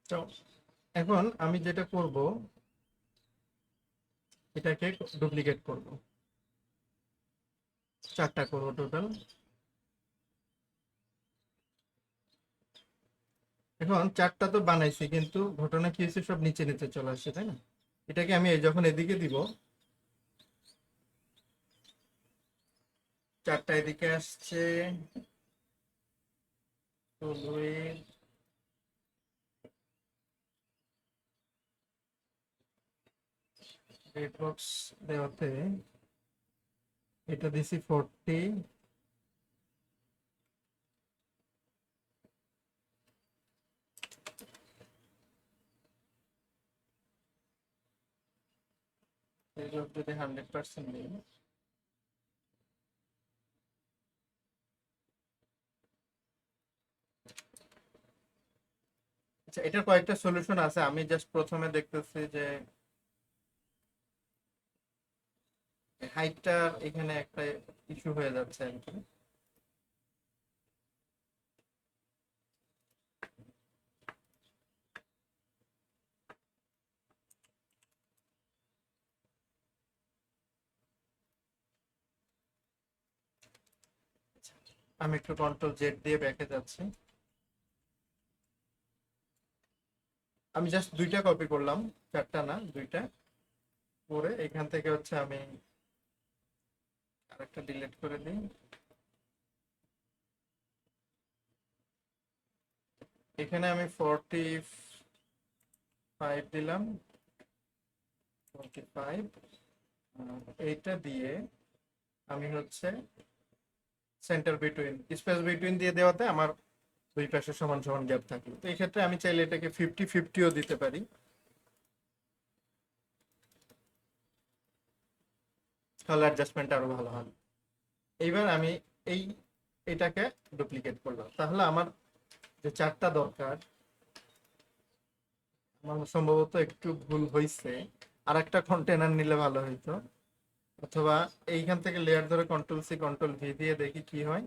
তো এখন আমি যেটা করব, এটাকে ডুপ্লিকেট করব, 4টা করব টোটাল। এখন 4টা তো বানাইছি, কিন্তু ঘটনা কি হয়েছে, সব নিচে নিচে চলে আসছে, তাই না? এটাকে আমি যখন এদিকে দিব, 4টা এদিকে আসছে, তো দুই রেড বক্স দেওয়াতে এটা দিছি 40, যদি 100% দিই, আচ্ছা এটার কয়েকটা সলিউশন আছে, আমি জাস্ট প্রথমে দেখতেছি যে হাইটটা এখানে একটা ইস্যু হয়ে যাচ্ছে আর কি। আমি একটু কন্ট্রোল জেড দিয়ে ব্যাকে যাচ্ছি। আমি জাস্ট 2টা কপি করলাম, 4টা না, 2টা করে এখান থেকে হচ্ছে আমি আরেকটা ডিলিট করে দিই। এখানে আমি 45 দিলাম, 45, এইটা দিয়ে আমি হচ্ছে সেন্টার বিটুইন, স্পেস বিটুইন দিয়ে দেওয়াতে আমার দুই পাশে সমান সমান গ্যাপ থাকলো। তো এই ক্ষেত্রে আমি চাইলে এটাকে 50-50ও দিতে পারি, তাহলে অ্যাডজাস্টমেন্ট আরো ভালো হবে। এইবার আমি এই এটাকে ডুপ্লিকেট করলাম, তাহলে আমার যে 4টা দরকার, আমার সম্ভবত একটু ভুল হয়েছে, আর একটা কন্টেনার নিলে ভালো হইতো, অথবা এইখান থেকে লেয়ার ধরে কন্ট্রোল সি কন্ট্রোল ভি দিয়ে দেখি কি হয়।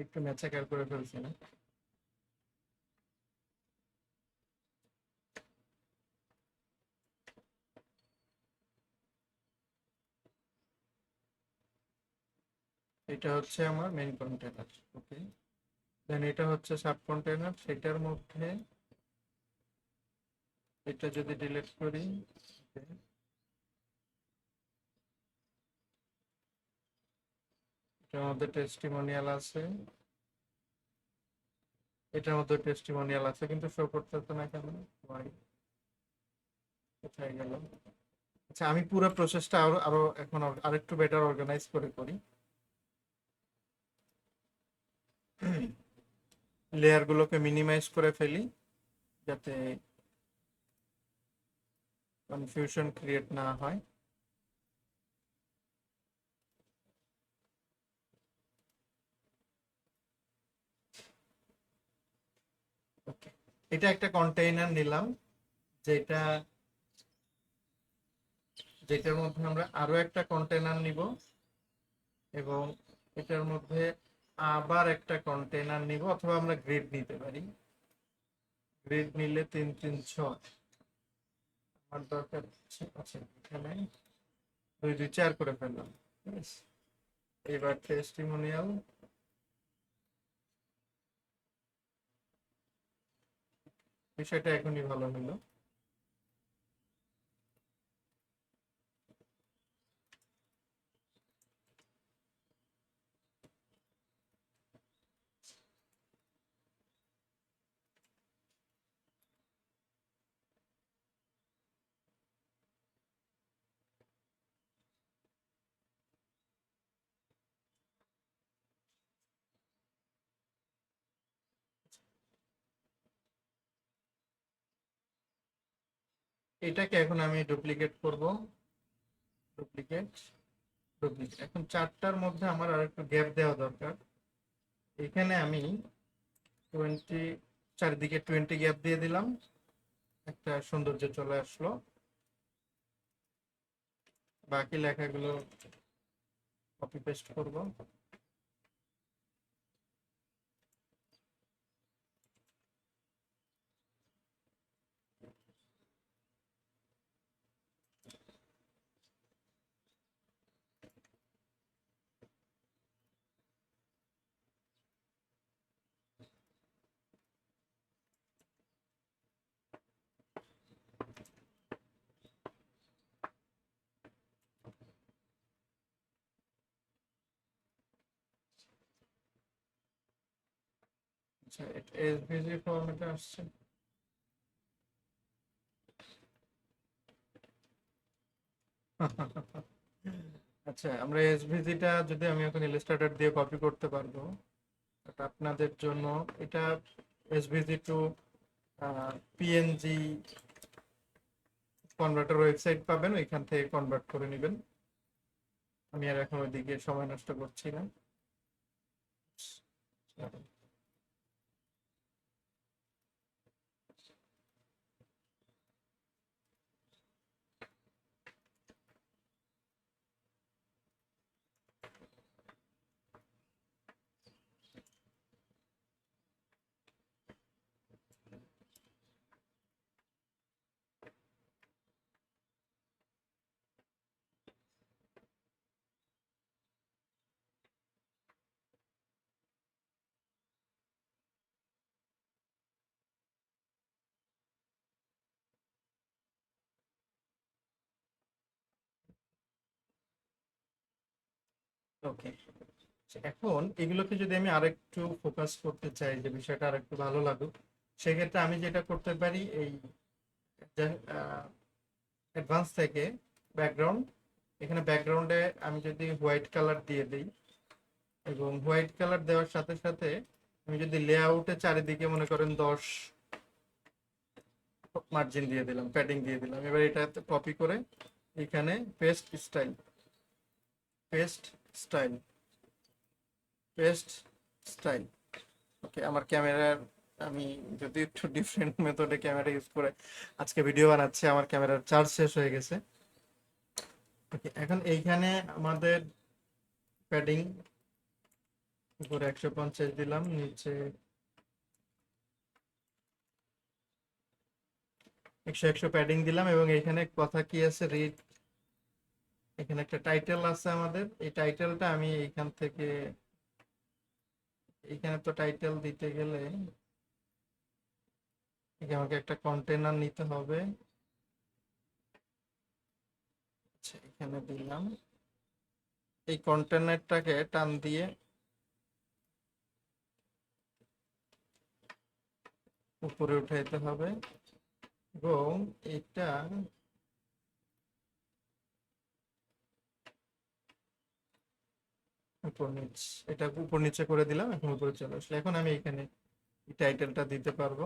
একটু ম্যাচাকার করে ফেলছি না? এটা হচ্ছে আমার মেইন কন্টেনার, ওকে। দেন এটা হচ্ছে সাব কন্টেনার, সেটার মধ্যে এটা যদি ডিলিট করি, okay, এটার মধ্যে টেস্টিমোনিয়াল আছে, এটার মধ্যে টেস্টিমোনিয়াল আছে, কিন্তু শো করতেছে না কেন? Why? কোথায় গেল? আচ্ছা আমি পুরো প্রসেসটা আরো আরো এখন আরেকটু বেটার অর্গানাইজ করে করি। লেয়ার গুলোকে মিনিমাইজ করে ফেলি, যাতে কনফিউশন ক্রিয়েট না হয়। ওকে, এটা একটা কন্টেইনার নিলাম, যেটা যেটার মধ্যে আমরা আরো একটা কন্টেইনার নিব, এবং এটার মধ্যে আবার একটা কন্টেইনার নিব, অথবা আমরা গ্রিড নিতে পারি। গ্রিড নিলে 3-3-6, আমার দরকার আছে এখানে 2-2-4 করে ফেললাম। ঠিক আছে, এবার টেস্টিমোনিয়াল, বিষয়টা এখনই ভালো হলো। এটাকে এখন আমি ডুপ্লিকেট করব, ডুপ্লিকেট, ডুপ্লিকেট। এখন চারটার মধ্যে আমার আর একটু গ্যাপ দেওয়া দরকার। এখানে আমি 20, চারিদিকে 20 গ্যাপ দিয়ে দিলাম, একটা সৌন্দর্য চলে আসলো। বাকি লেখাগুলো কপি পেস্ট করব। আচ্ছা, এটা এসভিজি ফরম্যাটে আসছে। আচ্ছা, আমরা এসভিজিটা যদি আমি এখন ইলাস্ট্রেটর দিয়ে কপি করতে পারবো, এটা আপনাদের জন্য। এটা SVG two PNG converter website পাবেন, ওইখান থেকে কনভার্ট করে নেবেন। আমি আর এখন ওইদিকে সময় নষ্ট করছি না। ওকে, এখন এগুলোকে যদি আমি আরেকটু ফোকাস করতে চাই, যে বিষয়টা আরেকটু ভালো লাগুক, সেক্ষেত্রে আমি যেটা করতে পারি, এই অ্যাডভান্স থেকে ব্যাকগ্রাউন্ড, এখানে ব্যাকগ্রাউন্ডে আমি যদি হোয়াইট কালার দিয়ে দিই, এবং হোয়াইট কালার দেওয়ার সাথে সাথে আমি যদি লেআউটে চারিদিকে মনে করেন 10 মার্জিন দিয়ে দিলাম, প্যাডিং দিয়ে দিলাম, এবার এটা কপি করে এখানে paste style, paste style, paste style. Okay, আমার ক্যামেরার, আমি যদি একটু ডিফারেন্ট মেথডে ক্যামেরা ইউজ করে আজকে ভিডিও বানাচ্ছি, আমার ক্যামেরার চার্জ শেষ হয়ে গেছে। ওকে, এখন এইখানে আমাদের প্যাডিং উপরে 150 দিলাম, নিচে 100 প্যাডিং দিলাম, এবং এইখানে কথা কি আছে, রিড, এখানে একটা টাইটেল আছে আমাদের। এই টাইটেলটা আমি এইখান থেকে, এইখানে তো টাইটেল দিতে গেলে আমাকে একটা কন্টেনার নিতে হবে। আচ্ছা, এখানে দিলাম, এই কন্টেনারটাকে টান দিয়ে উপরে উঠাইতে হবে, এবং এটা উপর নিচ, এটা উপর নিচে করে দিলাম, এখন উপরে চলে আসলে। এখন আমি এখানে টাইটেলটা দিতে পারবো।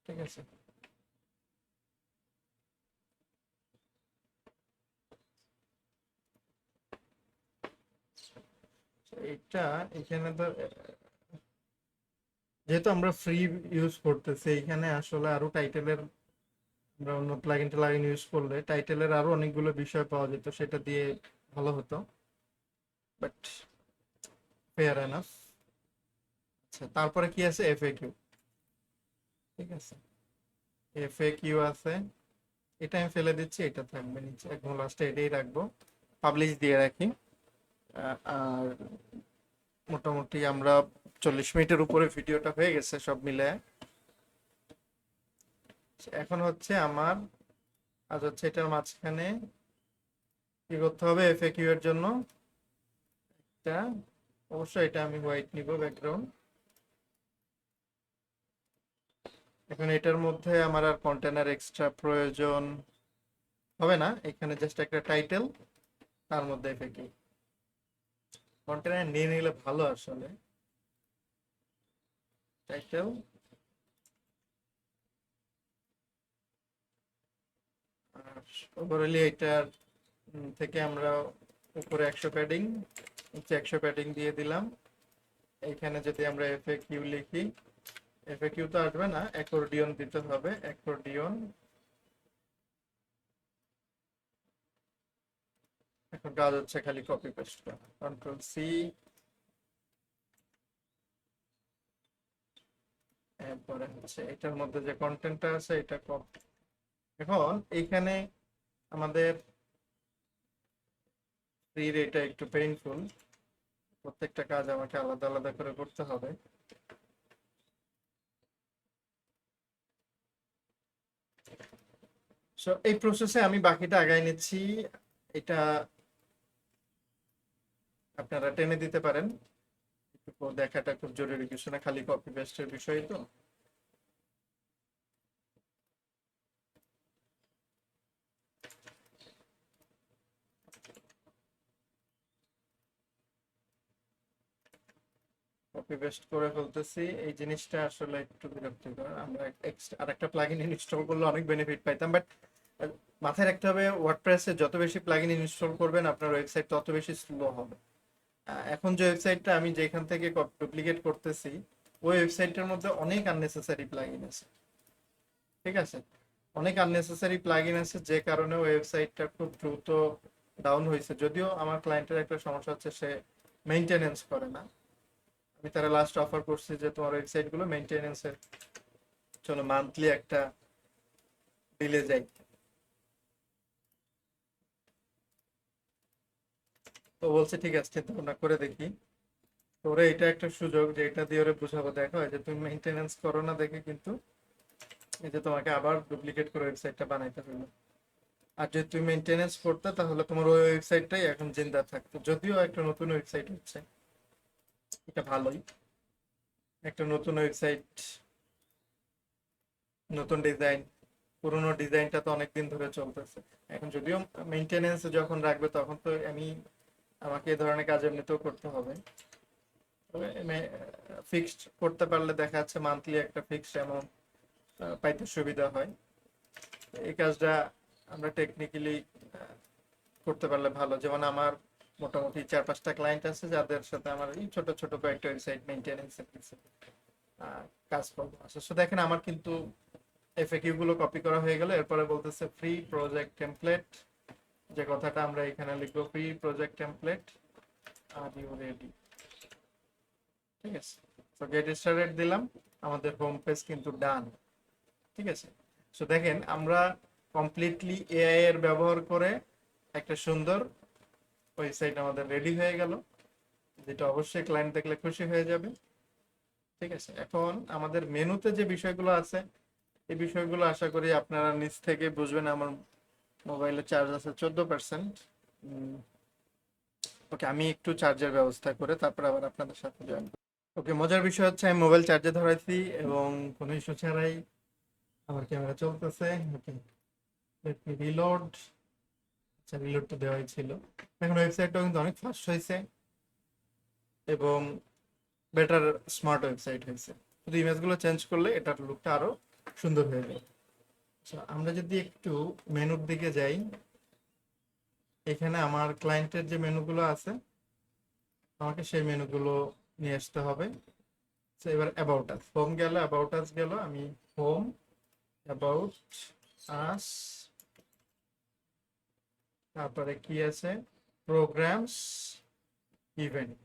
ঠিক আছে, এটা এখানে তো, যেহেতু আমরা ফ্রি ইউজ করতেছি, এখানে আসলে আরো টাইটেলের, আমরা অন্য প্লাগইন ট্যাগইন ইউজ করলে টাইটেলের আরো অনেকগুলো বিষয় পাওয়া যেত, সেটা দিয়ে ভালো হতো, বাট ফেয়ার এনাফ। আচ্ছা, তারপরে কি আছে, এফএকিউ। ঠিক আছে, এফএকিউ আছে, এটা আমি ফেলে দিচ্ছি, এটা থাকবে নিচে, একদম লাস্টে এটাই রাখবো, পাবলিশ দিয়ে রাখি। আর মোটামুটি আমরা 40 মিনিটের উপরে ভিডিওটা হয়ে গেছে সব মিলে। এখন হচ্ছে আমার, আজ হচ্ছে এটার মাঝখানে কি করতে হবে, এফএকিউ এর জন্য এটা, অবশ্যই এটা আমি হোয়াইট নিব ব্যাকগ্রাউন্ড। এখন এটার মধ্যে আমার আর কন্টেনার এক্সট্রা প্রয়োজন হবে না, এখানে জাস্ট একটা টাইটেল, তার মধ্যে এফএকিউ। কন্টেনার নিয়ে নিলে ভালো আসলে, টাইটেল, ওভারঅলি এটার থেকে আমরা উপরে 100 প্যাডিং, নিচে 100 প্যাডিং দিয়ে দিলাম। এইখানে যদি আমরা এফএকিউ লিখি, এফএকিউ তো আসবে না, অ্যাকর্ডিয়ন দিতে হবে, অ্যাকর্ডিয়ন। এখন কাজ হচ্ছে খালি কপি পেস্ট করা, কন্ট্রোল সি, এরপরে হচ্ছে এটার মধ্যে যে কন্টেন্টটা আছে এটা কপি। এখন এইখানে আমাদের ফ্রির এটা একটু পেইনফুল, প্রত্যেকটা কাজ আমাকে আলাদা আলাদা করে করতে হবে। সো এই প্রসেসে আমি বাকিটা আগায় নিচ্ছি। এটা আপনারা টেনে দিতে পারেন, একটু দেখাটা খুব জরুরি কিছু না, খালি কপি পেস্টের বিষয় তো। কপি পেস্ট করে ফেলতেছি। এই জিনিসটা আসলে একটু বিরক্তিকর। আমরা আরেকটা প্লাগইন ইনস্টল করলে অনেক বেনিফিট পাইতাম, বাট মাথায় রাখতে হবে ওয়ার্ডপ্রেসে যত বেশি প্লাগইন ইনস্টল করবেন আপনার ওয়েবসাইট তত বেশি স্লো হবে। এখন যে ওয়েবসাইটটা আমি যেখান থেকে ডুপ্লিকেট করতেছি, ওই ওয়েবসাইটের মধ্যে অনেক আননেসেসারি প্লাগইন আছে। ঠিক আছে, অনেক আননেসেসারি প্লাগইন আছে, যে কারণে ওয়েবসাইটটা খুব দ্রুত ডাউন হয়েছে। যদিও আমার ক্লায়েন্টের একটা সমস্যা হচ্ছে, সে মেইনটেনেন্স করে না। আমি তারা লাস্ট অফার করছি যে তোমার ওয়েবসাইট গুলো মেইনটেনেন্সের জন্য মান্থলি একটা বিলে যাই। তো বলছে ঠিক আছে, চিন্তা ভাবনা করে দেখি। তো ওরা এটা একটা সুযোগ যে এটা দিয়ে ওরা বুঝাবো, দেখো এই যে তুমি মেইনটেনেন্স করো না দেখে কিন্তু এই যে তোমাকে আবার ডুপ্লিকেট করে ওয়েবসাইটটা বানাইতে হলো। আর যদি তুমি মেইনটেনেন্স করতে তাহলে তোমার ওই ওয়েবসাইটটাই এখন জিন্দা থাকতো। যদিও একটা নতুন ওয়েবসাইট হচ্ছে, এটা ভালোই, একটা নতুন ওয়েবসাইট, নতুন ডিজাইন। পুরোনো ডিজাইনটা তো অনেকদিন ধরে চলতেছে। এখন যদিও মেইনটেনেন্স যখন রাখবে তখন তো আমাকে এই ধরনের কাজ এমনিতেও করতে হবে। তবে ফিক্সড করতে পারলে দেখা যাচ্ছে মান্থলি একটা ফিক্সড অ্যামাউন্ট পাইতে সুবিধা হয়। এই কাজটা আমরা টেকনিক্যালি করতে পারলে ভালো। যেমন আমার মোটামুটি 4-5টা ক্লায়েন্ট আছে যাদের সাথে আমার এই ছোট ছোট কয়েকটা ওয়েবসাইট মেইনটেনেন্সের কিছু কাজ করবো আছে। সো দেখেন আমার কিন্তু এফএকিউ গুলো কপি করা হয়ে গেল। এরপরে বলতেছে ফ্রি প্রজেক্ট টেমপ্লেট, যে কথাটা আমরা এখানে লিখবো, free project template are you ready. ঠিক আছে, তো গেট স্টার্টেড দিলাম, আমাদের হোম পেজ কিন্তু ডান। ঠিক আছে, সো দেখেন আমরা কমপ্লিটলি এআই এর ব্যবহার করে একটা সুন্দর ওয়েবসাইট আমাদের রেডি হয়ে গেল, যেটা অবশ্যই ক্লায়েন্ট দেখলে খুশি হয়ে যাবে। ঠিক আছে, এখন আমাদের মেনুতে যে বিষয়গুলো আছে এই বিষয়গুলো আশা করি আপনারা নিজ থেকে বুঝবেন। আমার মোবাইলে চার্জ আছে 14%। ওকে, আমি একটু চার্জের ব্যবস্থা করে তারপর আবার আপনাদের সাথে জয়েন। ওকে, মজার বিষয় হচ্ছে আমি মোবাইল চার্জে ধরাইছি এবং কোনো ইস্যু ছাড়াই আমার ক্যামেরা চলতেছে। ওকে, লেট মি রিলোড। আচ্ছা, রিলোড তো দেওয়াই ছিল। এখন ওয়েবসাইটটা কিন্তু অনেক ফাস্ট হয়েছে এবং বেটার স্মার্ট ওয়েবসাইট হয়েছে। শুধু ইমেজগুলো চেঞ্জ করলে এটার লুকটা আরো সুন্দর হয়ে যাবে। আচ্ছা, আমরা যদি একটু মেনুর দিকে যাই, এখানে আমার ক্লায়েন্টের যে মেনুগুলো আছে আমাকে সেই মেনুগুলো নিয়ে আসতে হবে। তো এবার অ্যাবাউট আস, হোম গেল, অ্যাবাউট আস গেল, আমি হোম, অ্যাবাউট আস, তারপরে কি আছে, প্রোগ্রামস, ইভেন্ট,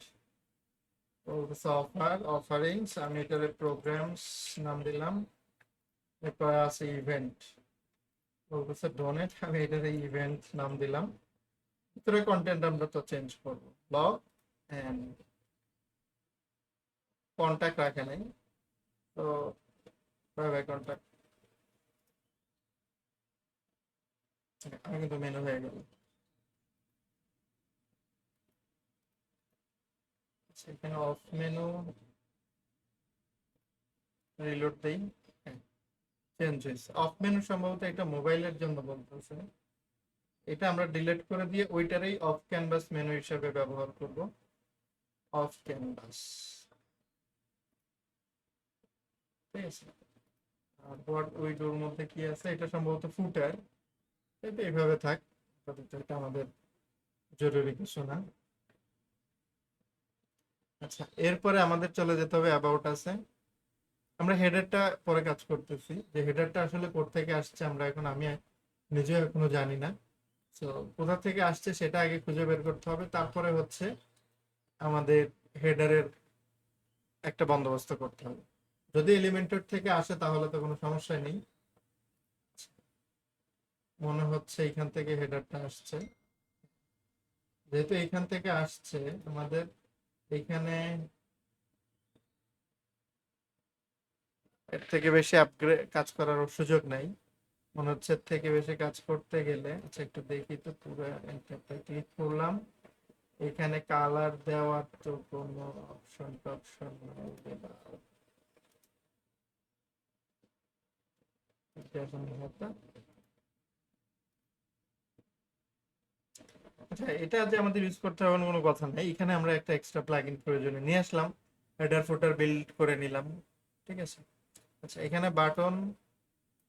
অফার, অফারিংস, আমি এটার প্রোগ্রামস নাম দিলাম। এরপর আছে ইভেন্ট, বলতেছে ডোনেট, আমি এটার ইভেন্ট নাম দিলাম। ভিতরে কন্টেন্ট আমরা তো চেঞ্জ করবো, ব্লগ এন্ড কন্ট্যাক্ট রাখে নাই, তো বাই বাই কন্ট্যাক্ট। আমি কিন্তু মেনু হয়ে গেল। সেখানে অফ মেনু, রিলোড দেই, চেঞ্জ হয়েছে। অফ মেনু সম্ভবত এটা মোবাইলের জন্য বলতেছে, এটা আমরা ডিলিট করে দিয়ে ওইটারই অফ ক্যানভাস মেনু হিসেবে ব্যবহার করব। অফ ক্যানভাস, ঠিক আছে। আর হোয়াট উইডোর মধ্যে কি আছে, এটা সম্ভবত ফুটার। এটা এইভাবে থাক, আপাতত এটা আমাদের জরুরি কিছু না। আচ্ছা, এরপরে আমাদের চলে যেতে হবে অ্যাবাউট আছে। আমরা হেডারটা পরে কাজ করতেছি, যে হেডারটা আসলে কোথা থেকে আসছে আমরা এখন, আমি নিজেও এখনো জানি না। তো কোথা থেকে আসছে সেটা আগে খুঁজে বের করতে হবে, তারপরে হচ্ছে আমাদের হেডারের একটা বন্দোবস্ত করতে হবে। যদি এলিমেন্টর থেকে আসে তাহলে তো কোনো সমস্যা নেই। মনে হচ্ছে এখান থেকে হেডারটা আসছে। যেহেতু এখান থেকে আসছে, আমাদের এখানে এর থেকে বেশি আপগ্রেড কাজ করার সুযোগ নাই। মনে হচ্ছে এর থেকে বেশি কাজ করতে গেলে, আচ্ছা একটু দেখি তো, পুরো এন্টারটা ক্লিক করলাম। এখানে কালার দেওয়ার তো কোনো অপশন নাই। এটা এখন হতো। আচ্ছা, এটা যে আমাদের ইউজ করতে হবে এমন কোনো কথা নাই, এখানে আমরা একটা এক্সট্রা প্লাগইন প্রয়োজনে নিয়ে আসলাম, হেডার ফুটার বিল্ড করে নিলাম। ঠিক আছে। আচ্ছা, এখানে বাটন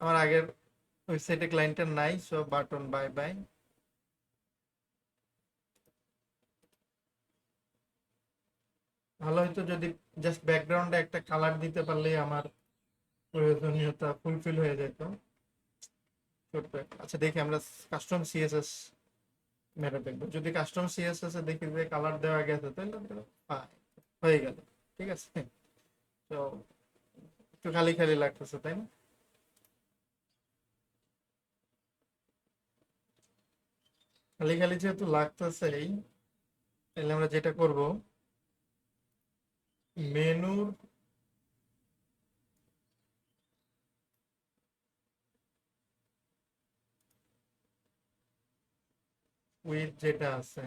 আমার আগের ওয়েবসাইটে ক্লায়েন্টের নাই, সো বাটন বাই বাই। ভালো হতো যদি জাস্ট ব্যাকগ্রাউন্ডে একটা কালার দিতে পারলেই আমার প্রয়োজনীয়তা ফুলফিল হয়ে যেত। আচ্ছা, দেখি আমরা কাস্টম সিএসএস মেরে দেখবো, যদি কাস্টম সিএসএস এ দেখি যে কালার দেওয়া গেছে তাহলে তো fine, হয়ে গেল। ঠিক আছে। তো একটু খালি খালি লাগতেছে, তাই না? খালি খালি যেহেতু লাগতেছেই, তাহলে আমরা যেটা করব, মেনুর উইথ যেটা আছে,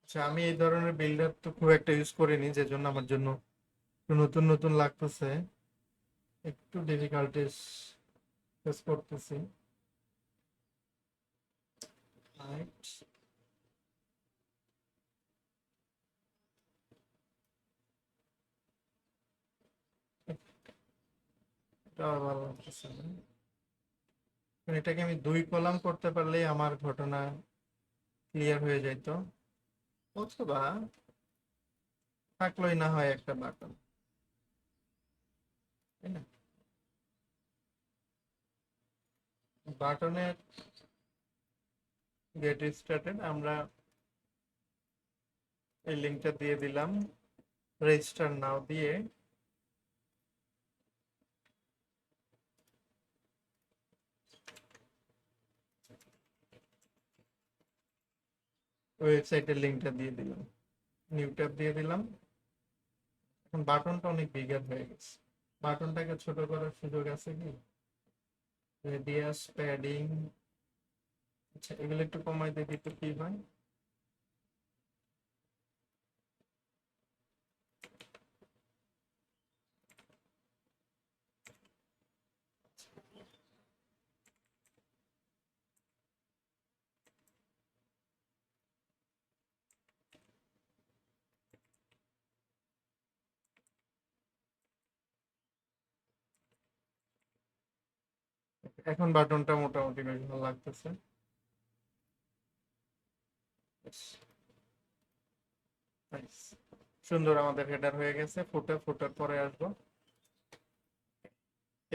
আচ্ছা আমি এই ধরনের বিল্ডার তো খুব একটা ইউজ করিনি, যে জন্য আমার জন্য একটু নতুন নতুন লাগতেছে, একটু ডিফিকাল্টিস ফেস করতেছি। রাইট, এটা আবার ভালো লাগতেছে না। এটাকে আমি 2 কলাম করতে পারলেই আমার ঘটনা ক্লিয়ার হয়ে যাইতো, অথবা থাকলোই না হয় একটা বাটন, তাই না? বাটনের গেট স্টার্টেড আমরা এই লিঙ্কটা দিয়ে দিলাম, রেজিস্টার নাও দিয়ে ওয়েবসাইটের লিঙ্কটা দিয়ে দিলাম, নিউ ট্যাব দিয়ে দিলাম। এখন বাটনটা অনেক বিগার হয়ে গেছে, বাটনটাকে ছোট করার সুযোগ আছে কি? রেডিয়াস, প্যাডিং, আচ্ছা এগুলো একটু কমাই দেখি তো কি হয়। এখন বাটনটা মোটামুটি বেশ ভালো লাগতেছে। Yes, nice. সুন্দর, আমাদের হেডার হয়ে গেছে, ফুটার ফুটার পরে আসবো।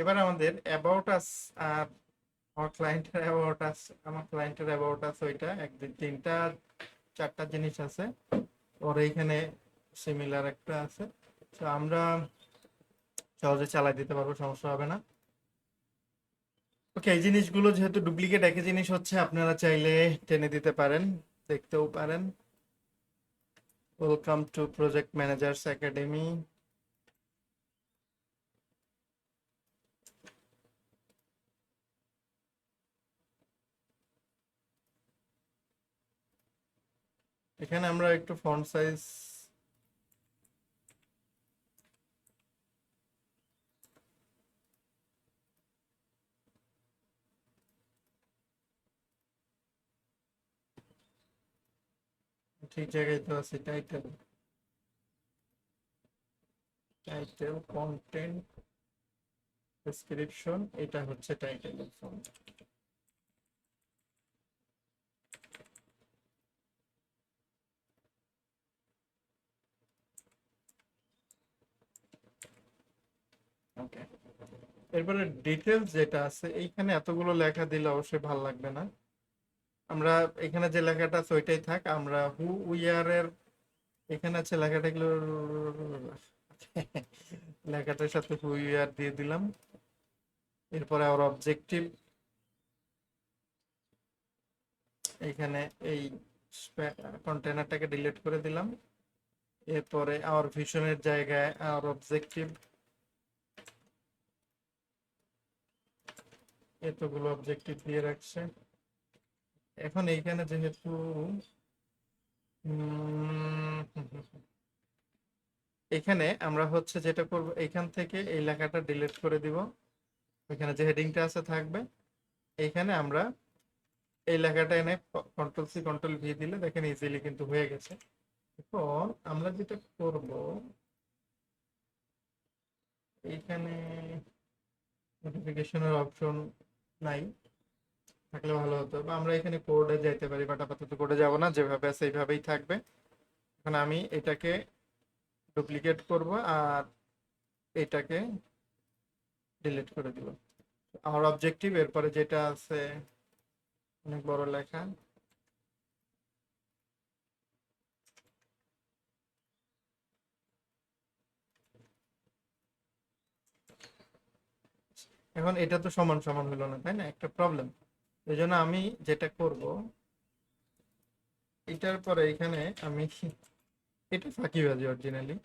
এবার আমাদের অ্যাবাউট আস আর আমার ক্লায়েন্টের অ্যাবাউট আস, আমার ক্লায়েন্টের অ্যাবাউট আস ওইটা এক দুই তিনটা চারটা জিনিস আছে, ওর এইখানে সিমিলার একটা আছে। তো আমরা সহজে চালাই দিতে পারবো, সমস্যা হবে না। ওকে, এই জিনিসগুলো যেহেতু ডুপ্লিকেট একই জিনিস হচ্ছে, আপনারা চাইলে টেনে দিতে পারেন, দেখতেও পারেন। Welcome to project managers academy. এখানে আমরা একটু ফন্ট সাইজ ঠিক জায়গায় তো আছে। টাইটেল, টাইটেল কন্টেন্ট ডেসক্রিপশন, এটা হচ্ছে টাইটেল। ওকে, এরপরে ডিটেলস যেটা আছে এইখানে এতগুলো লেখা দিলে অবশ্যই ভালো লাগবে না। আমরা এখানে যে লেখাটা আছে ওইটাই থাক। আমরা হু উই আর এর এখানে আছে লেখাটা এগুলো লেখাটার সাথে হু উই আর দিয়ে দিলাম। এরপরে আবার অবজেক্টিভ, এইখানে এই কন্টেনারটাকে ডিলিট করে দিলাম। এরপরে আওয়ার ভিশনের জায়গায় আওয়ার অবজেক্টিভ, এতগুলো অবজেক্টিভ দিয়ে রাখছে। এখন এইখানে যেহেতু এখানে আমরা হচ্ছে যেটা করব, এখান থেকে এই লেখাটা ডিলিট করে দিব। এখানে যে হেডিংটা আছে থাকবে। এইখানে আমরা এই লেখাটা এনে কন্ট্রোল সি কন্ট্রোল ভি দিলে দেখেন ইজিলি কিন্তু হয়ে গেছে। এখন আমরা যেটা করব, এইখানে নোটিফিকেশনের অপশন নাই, থাকলে ভালো হতো। বা আমরা এখানে কোডে যাইতে পারি, বাট আপাতত কোডে যাব না, যেভাবে আছে এইভাবেই থাকবে। এখন আমি এটাকে ডুপ্লিকেট করব আর এটাকে ডিলিট করে দিব। আমার অবজেক্টিভ, এরপরে যেটা আছে অনেক বড় লেখা, এখন এটা তো সমান সমান হলো না, তাই না? একটা প্রবলেম। এই জন্য আমি যেটা করব, এটার পরে এখানে আমি এটা ফাঁকিবাজি অরিজিনালি,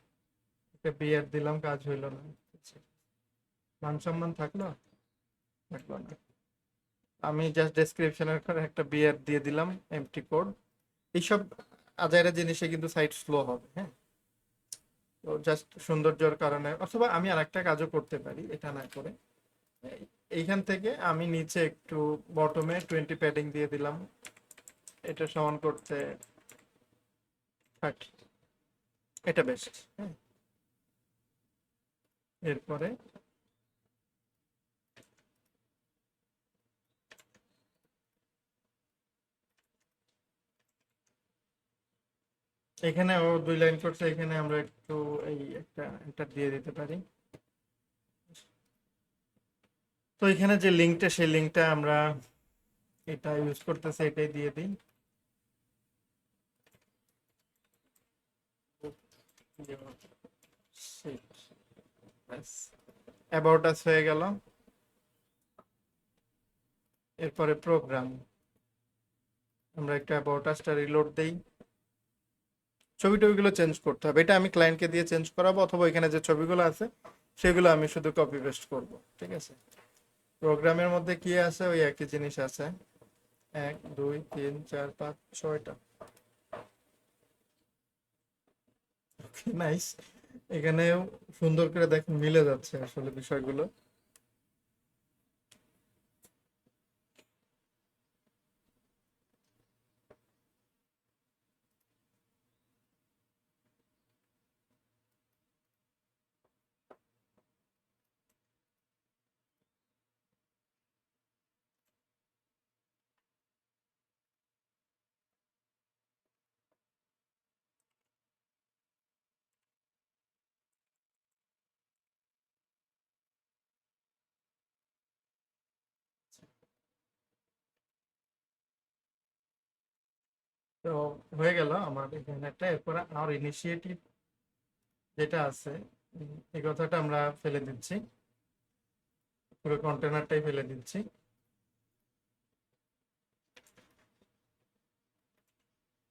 একটা বিয়ার দিলাম, কাজ হইলো না। মান সম্মান থাকলো? থাকলো না। আমি জাস্ট ডেসক্রিপশনের করে একটা বিয়ার দিয়ে দিলাম, এমটি কোড। এইসব আজাইরা জিনিসে কিন্তু সাইট স্লো হবে, হ্যাঁ। তো জাস্ট সৌন্দর্যের কারণে, অথবা আমি আর একটা কাজও করতে পারি এটা না করে। এইখান থেকে আমি নিচে একটু বটমে 20 প্যাডিং দিয়ে দিলাম, এটা সমান করতে 30, এটা বেস্ট, হ্যাঁ। এরপরে এখানে ও 2 লাইন করছে, এখানে আমরা একটু এই একটা এন্টার দিয়ে দিতে পারি। তো এখানে যে লিঙ্কটা, সেই লিঙ্কটা আমরা এটা ইউজ করতেছি, এটাই দিয়ে দিই। অ্যাবাউট আস হয়ে গেল। এরপরে প্রোগ্রাম, আমরা একটা অ্যাবাউট আসটা রিলোড দেই। ছবি টবিগুলো চেঞ্জ করতে হবে, এটা আমি ক্লায়েন্টকে দিয়ে চেঞ্জ করাবো, অথবা এখানে যে ছবিগুলো আছে সেগুলো আমি শুধু কপি পেস্ট করব, ঠিক আছে। প্রোগ্রামের মধ্যে কি আছে, ওই একই জিনিস আছে, 1 2 3 4 5 6টা। নাইস, এখানেও সুন্দর করে দেখেন মিলে যাচ্ছে আসলে বিষয়গুলো। তো হয়ে গেল আমার এখানে একটা। এরপরে আর ইনিশিয়েটিভ যেটা আছে, এই কথাটা আমরা ফেলে দিচ্ছি, পুরো কন্টেনারটাই ফেলে দিচ্ছি।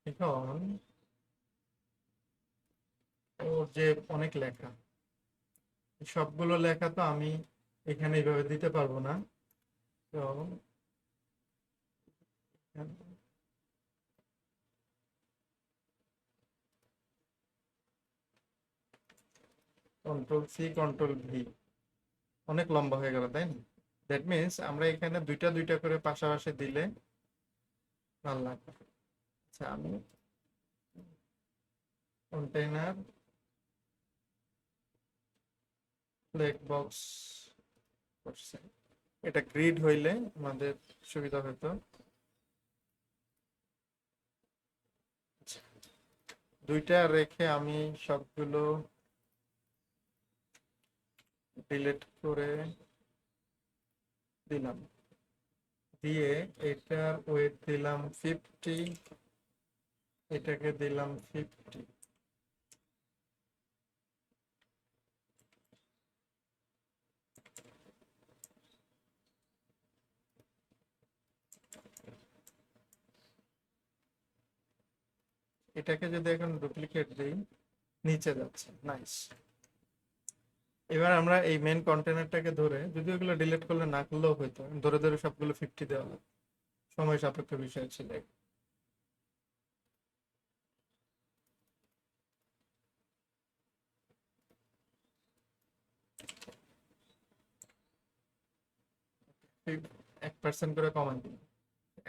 এখন ওর যে অনেক লেখা, সবগুলো লেখা তো আমি এখানে এইভাবে দিতে পারবো না। তো কন্ট্রোল সি কন্ট্রোল ভি, অনেক লম্বা হয়ে গেল, তাই না? দ্যাট মিনস আমরা এখানে দুইটা দুইটা করে পাশাপাশি দিলে ভালো লাগবে। আচ্ছা, আমি কন্টেইনার ফ্লেক বক্স করছে। এটা গ্রিড হইলে আমাদের সুবিধা হতো। দুইটা রেখে আমি সবগুলো ডিলিট করে দিলাম, দিয়ে এটার ওয়েট দিলাম 50, এটাকে দিলাম 50। এটাকে যদি এখন ডুপ্লিকেট দিই, নিচে যাচ্ছে, নাইস। এবার আমরা এই মেন কন্টেনারটাকে ধরে, যদি ওগুলো ডিলিট করলে না করলেও হইতো, ধরে ধরে সবগুলো 50 দেওয়া লাগতো, সময় সাপেক্ষ বিষয় ছিল। 1% করে কমান দিন।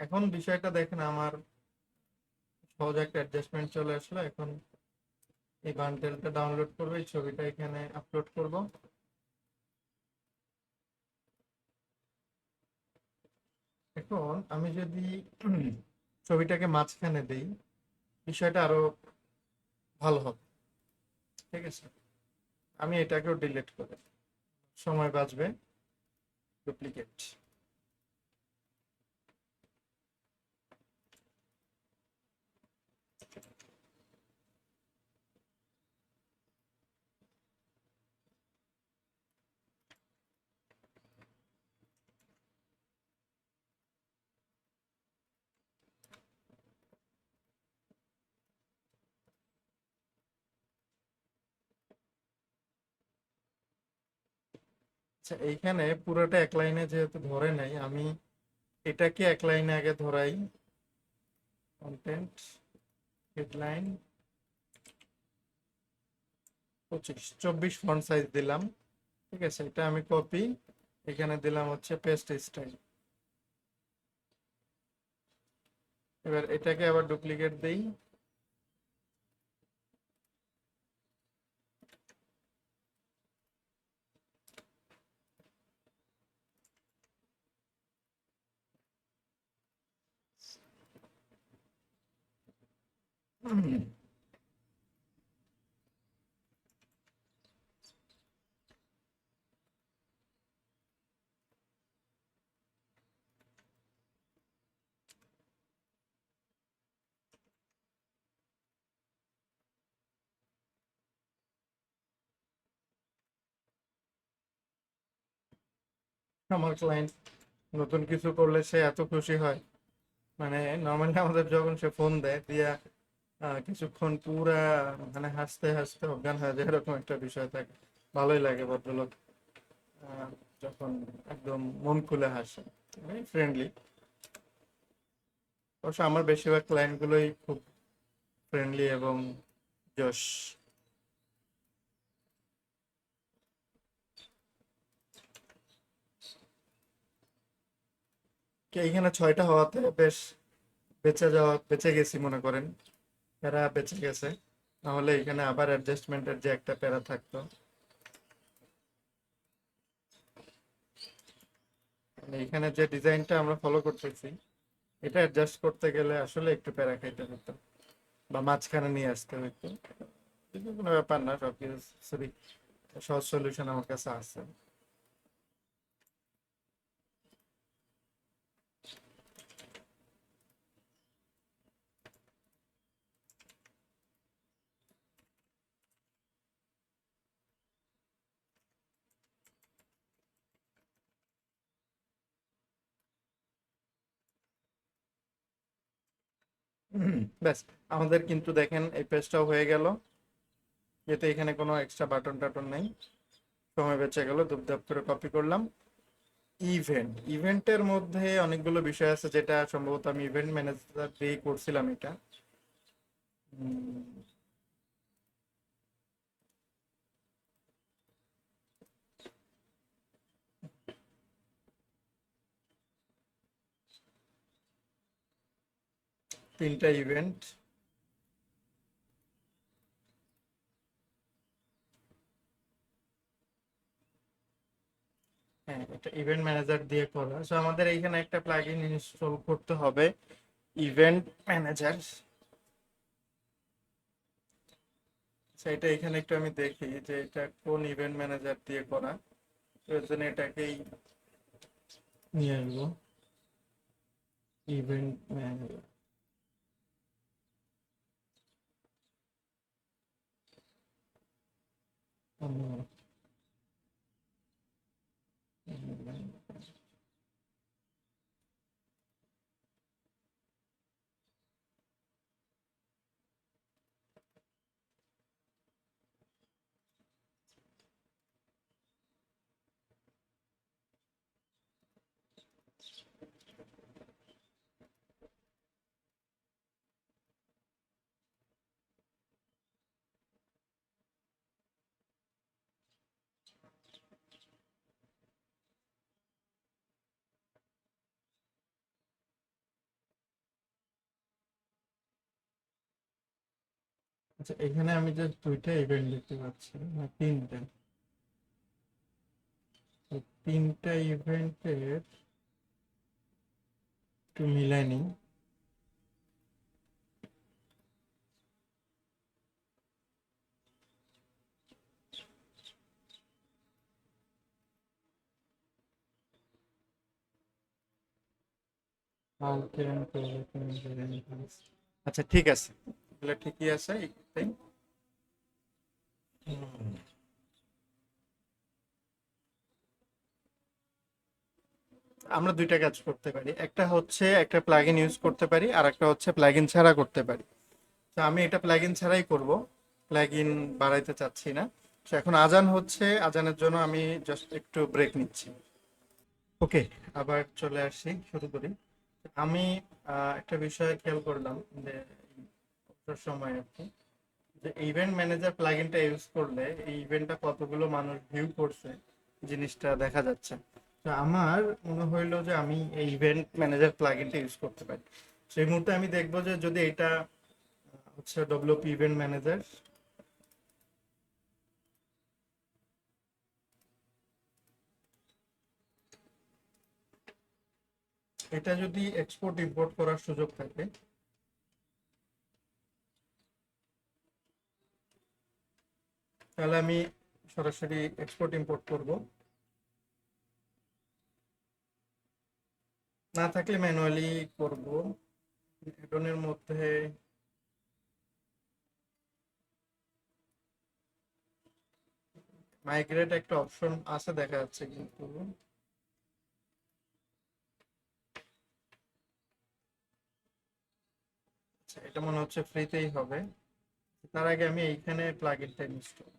এখন বিষয়টা দেখেন, আমার সহজ একটা অ্যাডজাস্টমেন্ট চলে আসলো। এখন এই বান্ডেলটা ডাউনলোড করবো, এই ছবিটা এখানে আপলোড করব। এখন আমি যদি ছবিটাকে মাঝখানে দেই, বিষয়টা আরো ভালো হবে। ঠিক আছে, আমি এটাকেও ডিলিট করে, সময় বাঁচবে। ডুপ্লিকেট। আচ্ছা, এইখানে পুরোটা এক লাইনে যেহেতু ধরে নাই, আমি এটাকে এক লাইনে আগে ধরাই। কন্টেন্ট হেডলাইন 25-24 ফন্ট সাইজ দিলাম। ঠিক আছে, এটা আমি কপি, এখানে দিলাম হচ্ছে পেস্ট স্টাইল। এবার এটাকে আবার ডুপ্লিকেট দেই। আমার ক্লায়েন্ট নতুন কিছু করলে সে এত খুশি হয়, মানে নর্মালি আমাদের যখন সে ফোন দেয় দিয়া কিছুক্ষণ পুরা মানে হাসতে হাসতে অজ্ঞান হয়ে যায়, এরকম একটা বিষয় থাকে। ভালোই লাগে ভদ্রলোক আহ, যখন একদম মন খুলে হাসে, ফ্রেন্ডলি। অবশ্য আমার বেশিরভাগ ক্লায়েন্ট গুলোই খুব ফ্রেন্ডলি এবং জশ। এইখানে 6টা হওয়াতে বেশ বেঁচে গেছি মনে করেন, এরা বেঁচে গেছে। নাহলে এখানে আবার অ্যাডজাস্টমেন্টের যে একটা প্যারা থাকতো। মানে এখানে যে ডিজাইনটা আমরা ফলো করতেছি, এটা অ্যাডজাস্ট করতে গেলে আসলে একটু প্যারা খাইতে হতো, বা মাঝখানে নিয়ে আসতে হতো। কিন্তু কোনো ব্যাপার না, সবকিছু সরি, সহজ সলিউশন আমার কাছে আছে। ব্যাস, আমাদের কিন্তু দেখেন এই পেজটাও হয়ে গেল, যেহেতু এখানে কোনো এক্সট্রা বাটন টাটন নেই। সময় বেঁচে গেল, ধুপধাপ করে কপি করলাম। ইভেন্টের মধ্যে অনেকগুলো বিষয় আছে, যেটা সম্ভবত আমি ইভেন্ট ম্যানেজার দিয়ে করছিলাম এটা। 3টা ইভেন্ট, হ্যাঁ, এটা ইভেন্ট ম্যানেজার দিয়ে করা। সো আমাদের এইখানে একটা প্লাগইন ইনস্টল করতে হবে, ইভেন্ট ম্যানেজার। সেটা এখানে একটু আমি দেখি যে এটা কোন ইভেন্ট ম্যানেজার দিয়ে করা। প্রয়োজনে এটাকেই নিয়ে আসবো, ইভেন্ট ম্যানেজার। আচ্ছা, এখানে আমি যে দুইটা ইভেন্ট দেখতে পাচ্ছি, না তিনটা, তো তিনটা ইভেন্টের একটু মিলাই নিই। আচ্ছা, ঠিক আছে, এগুলো ঠিকই আছে, তাই। হুম। আমরা দুইটা কাজ করতে পারি, একটা হচ্ছে একটা প্লাগইন ইউজ করতে পারি, আর একটা হচ্ছে প্লাগইন ছাড়া করতে পারি। তো আমি এটা প্লাগইন ছাড়াই করব, প্লাগইন বাড়াইতে চাচ্ছি না। তো এখন আজান হচ্ছে, আজানের জন্য আমি জাস্ট একটু ব্রেক নিচ্ছি। ওকে, আবার চলে আসছি, শুরু করি। আমি একটা বিষয় খেয়াল করলাম যে অবসর সময় আর কি, যে ইভেন্ট ম্যানেজার প্লাগইনটা ইউজ করলে এই ইভেন্টটা কতগুলো মানুষ ভিউ করছে জিনিসটা দেখা যাচ্ছে। তো আমার মনে হইলো যে আমি এই ইভেন্ট ম্যানেজার প্লাগইনটা ইউজ করতে পারি। সেই মুহূর্তে আমি দেখবো যে যদি এটা হচ্ছে ডব্লিউপি ইভেন্ট ম্যানেজার, এটা যদি এক্সপোর্ট ইম্পোর্ট করার সুযোগ থাকে, তাহলে আমি সরাসরি এক্সপোর্ট ইম্পোর্ট করব। না থাকলে ম্যানুয়ালি করব। অ্যাডনের মধ্যে মাইগ্রেট একটা অপশন আছে দেখা যাচ্ছে, কিন্তু আচ্ছা, এটা মনে হচ্ছে ফ্রিতেই হবে। তার আগে আমি এইখানে প্লাগইনটা ইনস্টল।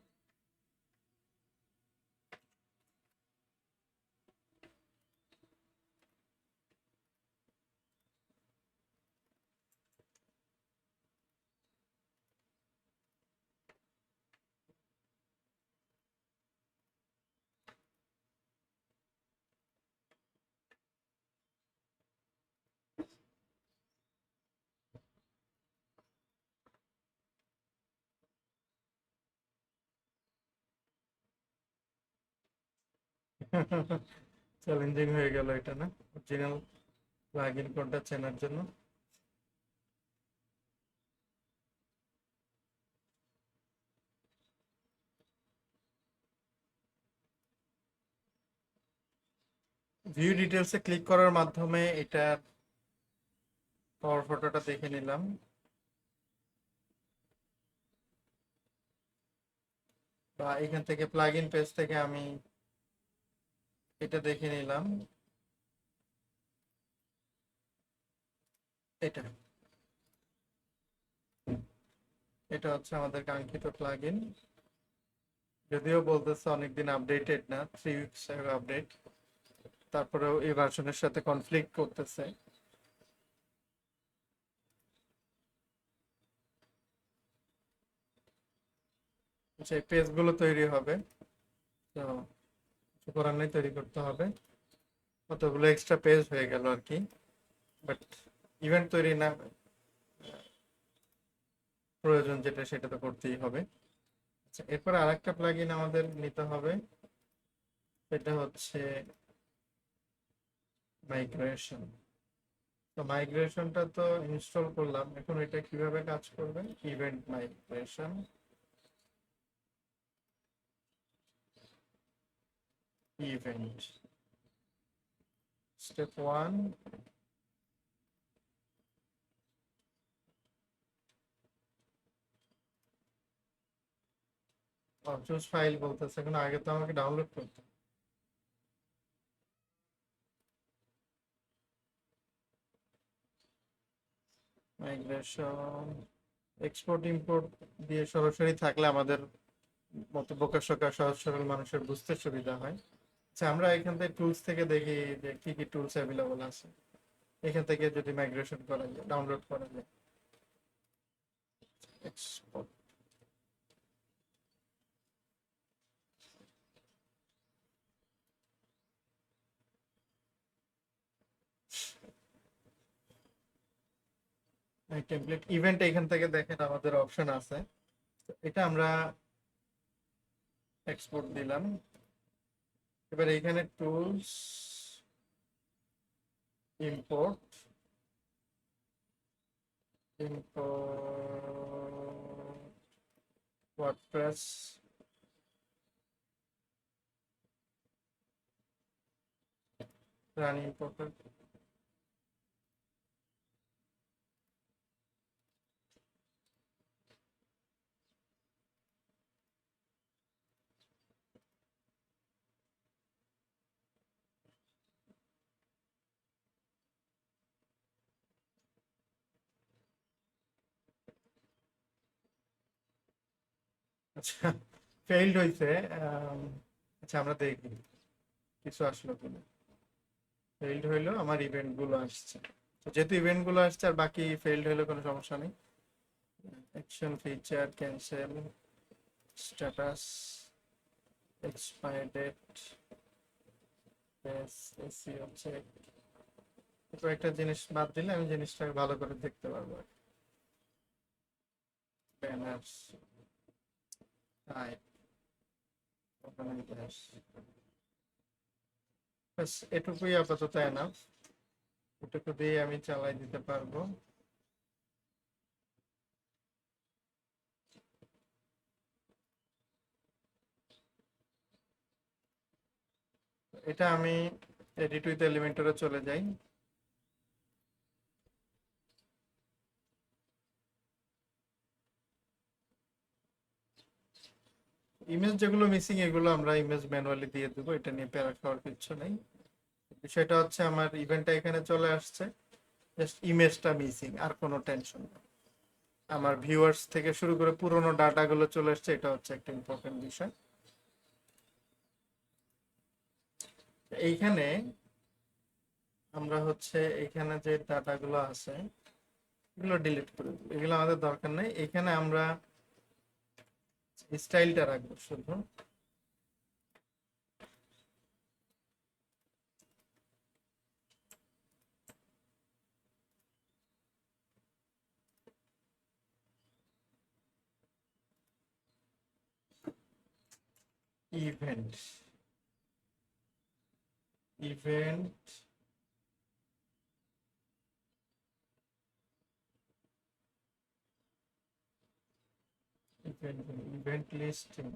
চ্যালেঞ্জিং হয়ে গেল এটা, না? অরিজিনাল প্লাগইন কোডটা চেনার জন্য। ভিউ ডিটেলসে ক্লিক করার মাধ্যমে এটা পাওয়ার ফটোটা দেখে নিলাম, বা এখান থেকে প্লাগইন পেজ থেকে আমি এটা দেখে নিলাম। এটা এটা হচ্ছে আমাদের কাঙ্ক্ষিত প্লাগইন। যদিও বলতেছে অনেকদিন আপডেটেড না, 3 উইকস আপডেট, তারপরেও এই ভার্সনের সাথে কনফ্লিক্ট করতেছে। যে পেজগুলো তৈরি হবে, তো কিছু করার নেই, তৈরি করতে হবে। কতগুলো এক্সট্রা পেজ হয়ে গেল আর কি, বাট ইভেন্ট তৈরি না, প্রয়োজন যেটা সেটা তো করতেই হবে। আচ্ছা, এরপর আরেকটা প্লাগইন আমাদের নিতে হবে, এটা হচ্ছে মাইগ্রেশন। তো মাইগ্রেশনটা তো ইনস্টল করলাম, এখন এটা কিভাবে কাজ করবে? Event migration, event, step one, choose file বলতেছে, এখন আগে তো আমাকে ডাউনলোড করতে। মাইগ্রেশন, এক্সপোর্ট ইম্পোর্ট দিয়ে সরাসরি থাকলে আমাদের মতো বোকা শোকা সহজ সরল মানুষের বুঝতে সুবিধা হয়। আচ্ছা, আমরা এখান থেকে টুলস থেকে দেখি যে কি কি টুলস অ্যাভেলেবল আছে। এখান থেকে যদি মাইগ্রেশন করা যায়, ডাউনলোড করা যায়, এক্সপোর্ট, টেমপ্লেট, ইভেন্ট, এখান থেকে দেখেন আমাদের অপশন আছে। এটা আমরা এক্সপোর্ট দিলাম। এবার এখানে tools, import, import WordPress, run import. আচ্ছা, ফেইল্ড হয়েছে। আচ্ছা, আমরা দেখি কিছু আসলো কিনা। ফেইল্ড হইলো, আমার ইভেন্ট গুলো আসছে। তো যেহেতু ইভেন্ট গুলো আসছে আর বাকি ফেইল্ড হইলে কোনো সমস্যা নেই। Action, feature, cancel, status, expire date, এসিও চেক, একটা জিনিস বাদ দিলে আমি জিনিসটাকে ভালো করে দেখতে পারবো। ব্যানার্স, টাইপ, ব্যাস এটুকুই আপাতত এনাফ। এটুকু দিয়ে আমি চালাই দিতে পারবো। এটা আমি এডিট উইথ এলিমেন্টরে চলে যাই। ইমেজ যেগুলো মিসিং এগুলো আমরা ইমেজ ম্যানুয়ালি দিয়ে দেবো, এটা নিয়ে প্যারা খাওয়ার কিছু নেই। বিষয়টা হচ্ছে আমার ইভেন্টটা এখানে চলে আসছে, জাস্ট ইমেজটা মিসিং, আর কোনো টেনশন নেই। আমার ভিউয়ার্স থেকে শুরু করে পুরোনো ডাটাগুলো চলে আসছে, এটা হচ্ছে একটা ইম্পর্টেন্ট বিষয়। এইখানে আমরা হচ্ছে এখানে যে ডাটাগুলো আছে এগুলো ডিলিট করে দেবো, এগুলো আমাদের দরকার নেই। এখানে আমরা স্টাইলটা রাখবো শুধু। ইভেন্ট, ইভেন্ট, ইভেন্ট লিস্টিং,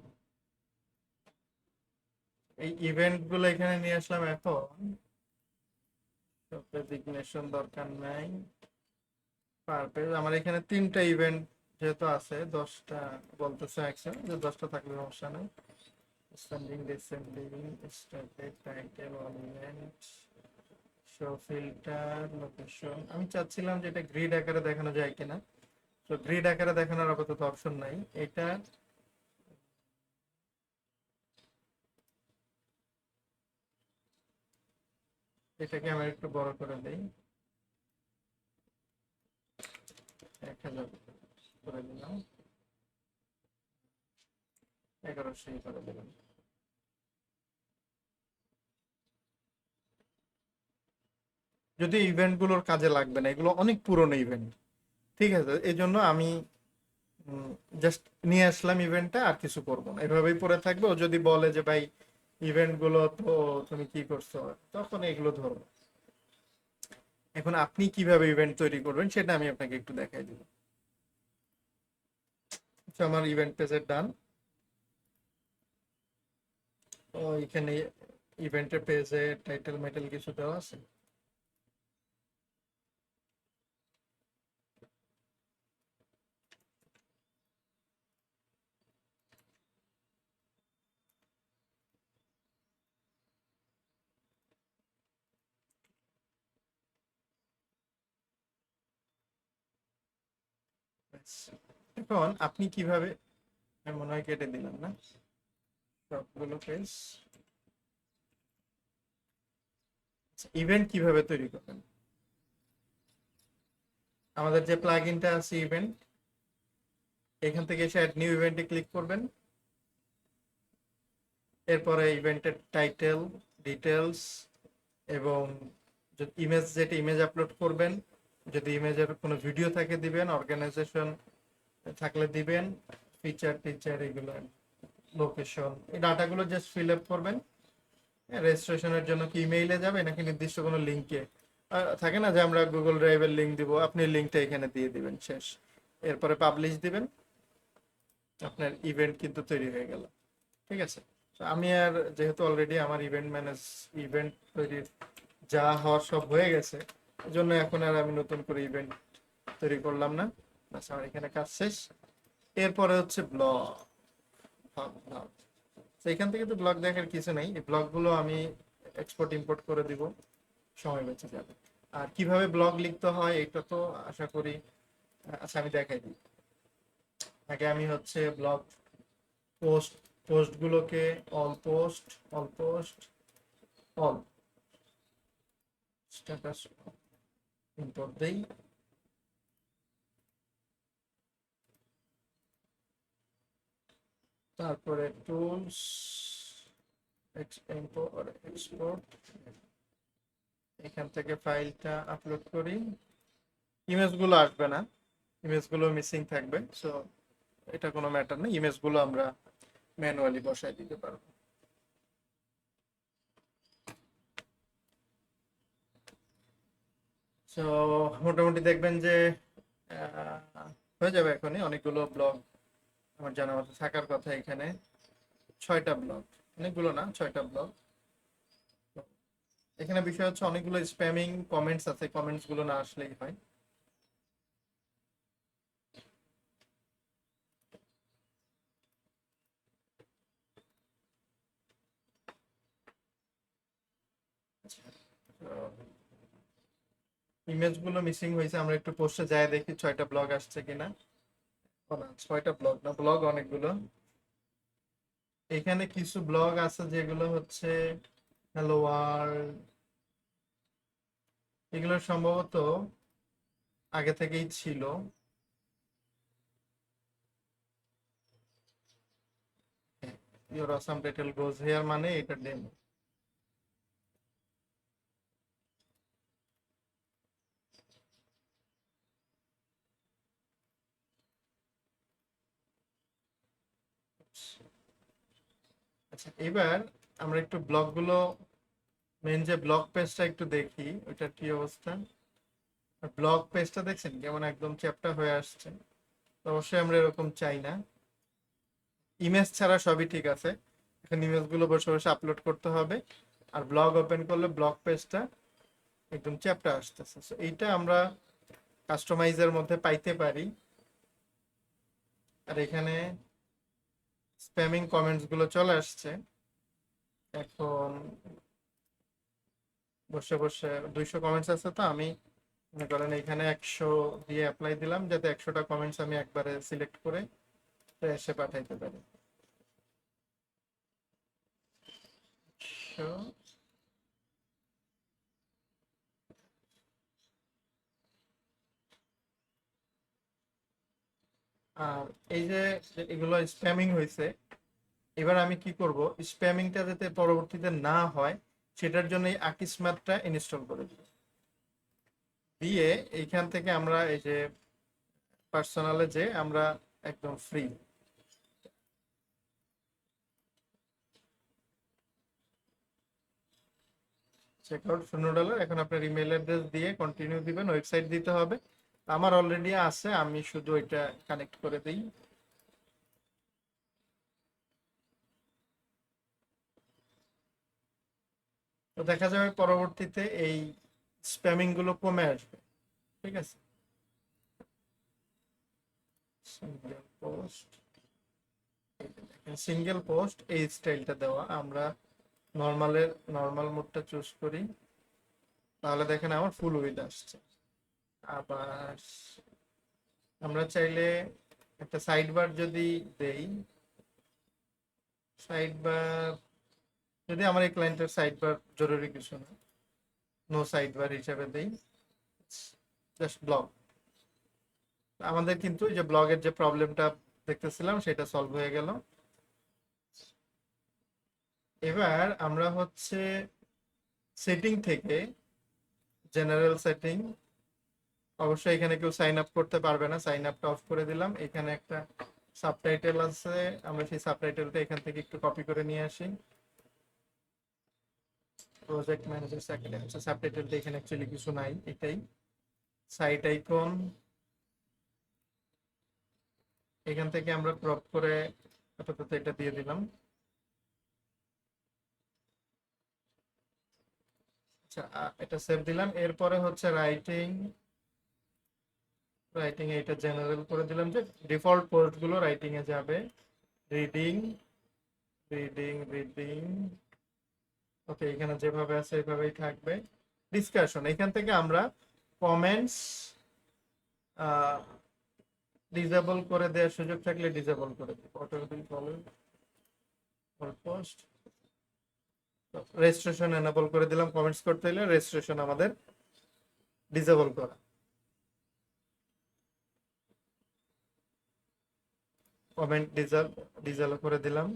এই ইভেন্ট গুলো এখানে নিয়ে আসলাম। এখন ডেজিগনেশন দরকার নাই। পারপেজ, আমার এখানে 3টা ইভেন্ট যেহেতু আছে, 10টা বলতেছে অ্যাকশন, যে 10টা থাকলে সমস্যা নেই। Standing, descending, static, title, all event, show filter, location. আমি চাচ্ছিলাম যে এটা গ্রিড আকারে দেখানো যায় কিনা। তো গ্রিড আকারে দেখানোর আপাতত অপশন নাই। এটা এটাকে আমি একটু বড় করে দেই, 1000 করে দিলাম, 1100 করে দিলাম। যদি ইভেন্ট গুলোর কাজে লাগবে না, এগুলো অনেক পুরনো ইভেন্ট, ঠিক আছে, এই জন্য আমি জাস্ট নিয়ে আসলাম ইভেন্টটা, আর কিছু করবো না, এভাবেই পড়ে থাকবে। ও যদি বলে যে ভাই ইভেন্ট গুলো তো তুমি কি করছো, তখন এগুলো ধরবো। এখন আপনি কিভাবে ইভেন্ট তৈরি করবেন সেটা আমি আপনাকে একটু দেখাই দিব। আচ্ছা, আমার ইভেন্ট পেজের ডান। তো এখানে ইভেন্টের পেজে টাইটেল মাইটেল কিছু দেওয়া আছে। এখন আপনি কিভাবে, আমি মনে হয় কেটে দিলাম না সবগুলো পেজ। ইভেন্ট কিভাবে তৈরি করবেন, আমাদের যে প্লাগইনটা আছে ইভেন্ট, এখান থেকে এসে অ্যাড নিউ ইভেন্টে ক্লিক করবেন। এরপরে ইভেন্টের টাইটেল, ডিটেলস এবং ইমেজ, যেটা ইমেজ আপলোড করবেন, যদি ইমেজের কোনো ভিডিও থাকে দিবেন, অর্গানাইজেশন থাকলে দিবেন, ফিচার টিচার এগুলো, লোকেশন, এই ডাটাগুলো জাস্ট ফিল আপ করবেন। রেজিস্ট্রেশনের জন্য কি ইমেইলে যাবে নাকি নির্দিষ্ট কোনো লিঙ্কে, থাকে না যে আমরা গুগল ড্রাইভের লিঙ্ক দিব, আপনি লিঙ্কটা এখানে দিয়ে দিবেন, শেষ। এরপরে পাবলিশ দিবেন, আপনার ইভেন্ট কিন্তু তৈরি হয়ে গেল। ঠিক আছে। তো আমি আর যেহেতু অলরেডি আমার ইভেন্ট তৈরির যা হওয়ার সব হয়ে গেছে, এই জন্য এখন আর আমি নতুন করে ইভেন্ট তৈরি করলাম না। আচ্ছা, আমার এখানে কাজ শেষ। এরপরে হচ্ছে ব্লগ। তো এখান থেকে তো ব্লগ দেখার কিছু নেই, এই ব্লগগুলো আমি এক্সপোর্ট ইম্পোর্ট করে দিব, সময় বেঁচে যাবে। আর কিভাবে ব্লগ লিখতে হয় এটা তো আশা করি, আচ্ছা আমি দেখাই দিই। আগে আমি হচ্ছে ব্লগ পোস্ট, পোস্টগুলোকে all post all status import দেই। তারপরে টুলস, এক্সপোর্ট, এখান থেকে ফাইলটা আপলোড করি। ইমেজগুলো আসবে না, ইমেজগুলো মিসিং থাকবে, সো এটা কোনো ম্যাটার না, ইমেজগুলো আমরা ম্যানুয়ালি বসায় দিতে পারবো। সো মোটামুটি দেখবেন যে হয়ে যাবে এখনই। অনেকগুলো ব্লগ আমার জানা মতো থাকার কথা এখানে, 6টা ব্লগ, অনেকগুলো না, 6টা ব্লগ। এখানে বিষয় হচ্ছে অনেকগুলো স্প্যামিং কমেন্টস আছে, কমেন্টস গুলো না আসলেই হয়। ইমেজ গুলো মিসিং হয়েছে, আমরা একটু পোস্টে যায় দেখি 6টা ব্লগ আসছে কিনা। ও না, 6টা ব্লগ না, ব্লগ অনেকগুলো। এখানে কিছু ব্লগ আছে যেগুলো হচ্ছে হ্যালো ওয়ার্ল্ড, এগুলো সম্ভবত আগে থেকেই ছিল। Your awesome title goes here মানে এটা ডেমো। আচ্ছা, এবার আমরা একটু ব্লগগুলো, মেন যে ব্লগ পেজটা একটু দেখি ওইটার কি অবস্থা। ব্লগ পেজটা দেখছেন কেমন একদম চ্যাপ্টা হয়ে আসছে, তো অবশ্যই আমরা এরকম চাই না। ইমেজ ছাড়া সবই ঠিক আছে, এখন ইমেজ গুলো বসে বসে আপলোড করতে হবে। আর ব্লগ ওপেন করলে ব্লগ পেজটা একদম চ্যাপ্টা আসতেছে, So এইটা আমরা কাস্টমাইজের মধ্যে পাইতে পারি। আর এখানে স্প্যামিং কমেন্টস গুলো চলে আসছে। এখন বসে বসে 200 কমেন্টস আছে, তো আমি মনে করেন এখানে 100 দিয়ে অ্যাপ্লাই দিলাম, যাতে 100টা কমেন্টস আমি একবারে সিলেক্ট করে এসে পাঠাইতে পারি। So, আর এই যে এগুলো স্প্যামিং হয়েছে, এবার আমি কি করব, স্প্যামিংটা যাতে পরবর্তীতে না হয় সেটার জন্য এই আকিস্মার্টটা ইনস্টল করে দিব। দিয়ে এইখান থেকে আমরা এই যে পার্সোনালে যে আমরা একদম ফ্রি, চেকআউট $0। এখন আপনার ইমেল অ্যাড্রেস দিয়ে কন্টিনিউ দিবেন, ওয়েবসাইট দিতে হবে। আমার অলরেডি আছে, আমি শুধু এটা কানেক্ট করে দিই। তো দেখা যাবে পরবর্তীতে এই স্প্যামিং গুলো কমে আসবে। ঠিক আছে, সিঙ্গেল পোস্ট, সিঙ্গেল পোস্ট এই স্টাইলটা দেওয়া। আমরা নর্মাল মোডটা চুজ করি, তাহলে দেখেন আমার ফুল উইড আসছে। আবার আমরা চাইলে একটা সাইড বার যদি দেই, সাইড বার যদি আমার এই ক্লায়েন্টের সাইড বার জরুরি কিছু না, নো সাইড বার হিসাবে দেই, জাস্ট ব্লগ, আমাদের কিন্তু এই যে ব্লগের যে প্রবলেমটা দেখতেছিলাম সেটা সলভ হয়ে গেল। এবার আমরা হচ্ছে সেটিং থেকে, জেনারেল সেটিং, অবশ্যই এখানে কেউ সাইন আপ করতে পারবে না, সাইন আপটা অফ করে দিলাম। এখানে একটা সাবটাইটেল আছে, আমরা সেই সাবটাইটেলটা এখান থেকে একটু কপি করে নিয়ে আসি। প্রজেক্ট ম্যানেজার সেকেন্ড, আচ্ছা সাবটাইটেলটা এখানে অ্যাকচুয়ালি কিছু নাই, এটাই। সাইট আইকন এখান থেকে আমরা ক্রপ করে আপাতত এটা দিয়ে দিলাম। আচ্ছা, এটা সেভ দিলাম। এরপরে হচ্ছে রাইটিং, রাইটিং এ এটা জেনারেল করে দিলাম যে ডিফল্ট পোস্ট গুলো রাইটিং এ যাবে। রিডিং, রিডিং, ওকে, এখানে যেভাবে আছে এভাবেই থাকবে। ডিসকাশন, এখান থেকে আমরা কমেন্টস ডিসেবল করে দেওয়ার সুযোগ থাকলে ডিসেবল করে দেব। পোস্ট রেজিস্ট্রেশন এনেবল করে দিলাম, কমেন্টস করতে হলে রেজিস্ট্রেশন আমাদের ডিসেবল করা। কমেন্ট ডিসেবল করে দিলাম।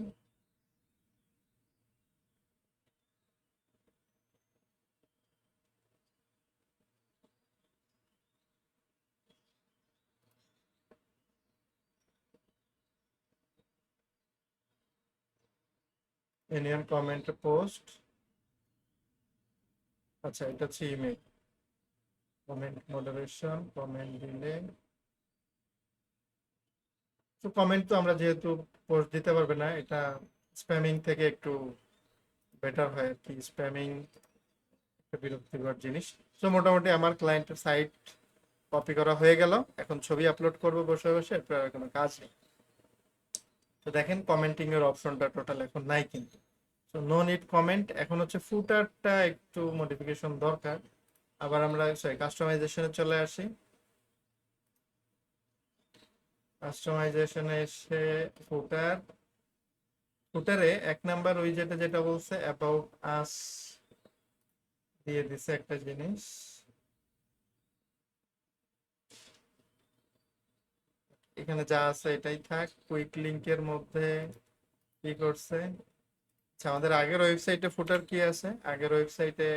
ইউনিয়ন কমেন্ট পোস্ট, আচ্ছা এটা হচ্ছে ইমেল। কমেন্ট মডারেশন, কমেন্ট দিলে, তো কমেন্ট তো আমরা যেহেতু পোস্ট দিতে পারবে না, এটা স্প্যামিং থেকে একটু বেটার হয় আর কি। স্প্যামিং একটা বিরক্তিকর জিনিস। তো মোটামুটি আমার ক্লায়েন্টের সাইট কপি করা হয়ে গেল। এখন ছবি আপলোড করব বসে বসে, এরপর আর কোনো কাজ নেই। তো দেখেন কমেন্টিং এর অপশনটা টোটাল এখন নাই কিন্তু। তো নো নিড কমেন্ট। এখন হচ্ছে ফুটারটা একটু মডিফিকেশন দরকার। আবার আমরা সরি কাস্টমাইজেশনে চলে আসি। কাস্টমাইজেশনে এসে ফুটার, ফুটারে 1 নাম্বার ওই যেটা বলছে অ্যাবাউট আস দিয়ে দিছে একটা জিনিস। এখানে যা আছে এটাই থাক। কুইক লিংকের মধ্যে কি করছে, আচ্ছা আমাদের আগের ওয়েবসাইটে ফুটার কি আছে, আগের ওয়েবসাইটে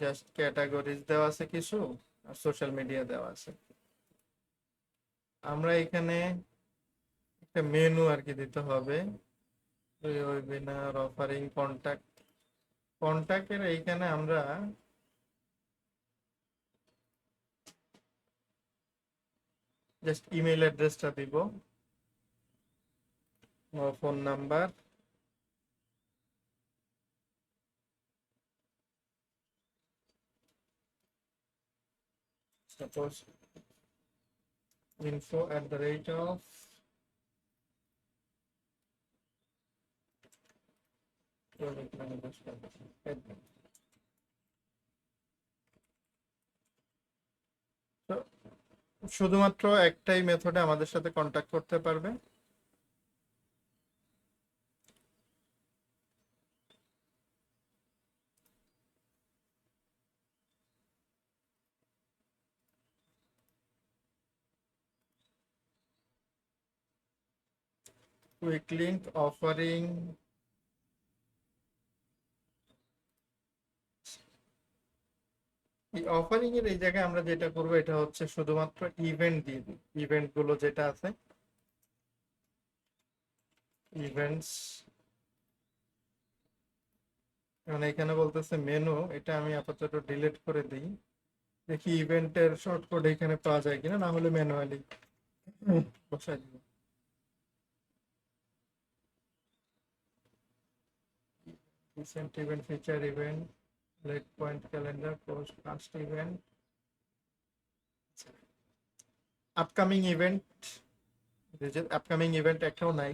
জাস্ট ক্যাটাগরিজ দেওয়া আছে কিছু, আর সোশ্যাল মিডিয়া দেওয়া আছে। আমরা এখানে একটা মেনু আর কি দিতে হবে। ওয়েবিনার অফারিং কন্টাক্ট, কন্টাক্টের এইখানে আমরা জাস্ট ইমেল অ্যাড্রেসটা দিব, phone number, suppose info@, project manager। তো শুধুমাত্র একটাই মেথডে আমাদের সাথে কন্ট্যাক্ট করতে পারবে। কুইক লিঙ্ক অফারিং, এই অফারিং এর এই জায়গায় আমরা যেটা করবো এটা হচ্ছে শুধুমাত্র ইভেন্ট দিয়ে দিই। ইভেন্ট গুলো যেটা আছে, ইভেন্টস, কারণ এখানে বলতেছে মেনু, এটা আমি আপাতত ডিলিট করে দিই। দেখি ইভেন্টের শর্ট কোড এখানে পাওয়া যায় কিনা, না হলে ম্যানুয়ালি বসাই দিব। Recent event, feature event, late point, calendar, post, past event, upcoming event. Upcoming event একটাও নাই,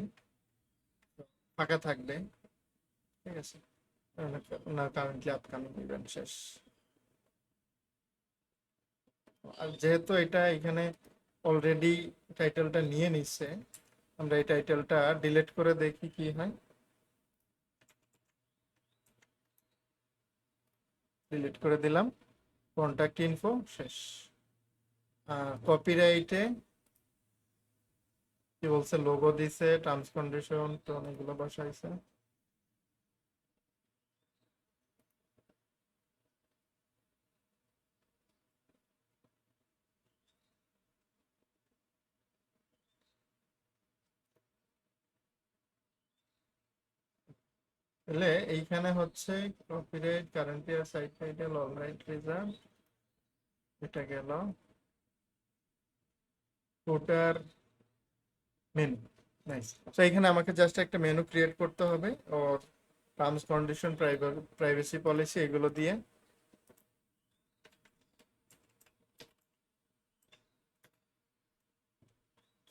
ফাঁকা থাকবে। ঠিক আছে, না কারেন্টলি আপকামিং ইভেন্ট শেষ। আর যেহেতু এটা এখানে অলরেডি টাইটেলটা নিয়ে নিচ্ছে, আমরা এই টাইটেলটা ডিলিট করে দেখি কি হয়। ডিলিট করে দিলাম, কন্টাক্ট ইনফো শেষ। কপিরাইটে কি বলছে, লোগো দিছে, টার্মস কন্ডিশন তো অনেকগুলো বসাইছে। তাহলে এইখানে হচ্ছে copyright, current year, site title, all right reserve, এটা গেল ফুটার, মেনু। নাইস। তো এখানে আমাকে জাস্ট একটা মেনু ক্রিয়েট করতে হবে, ওর টার্মস কন্ডিশন, প্রাইভেসি পলিসি এগুলো দিয়ে।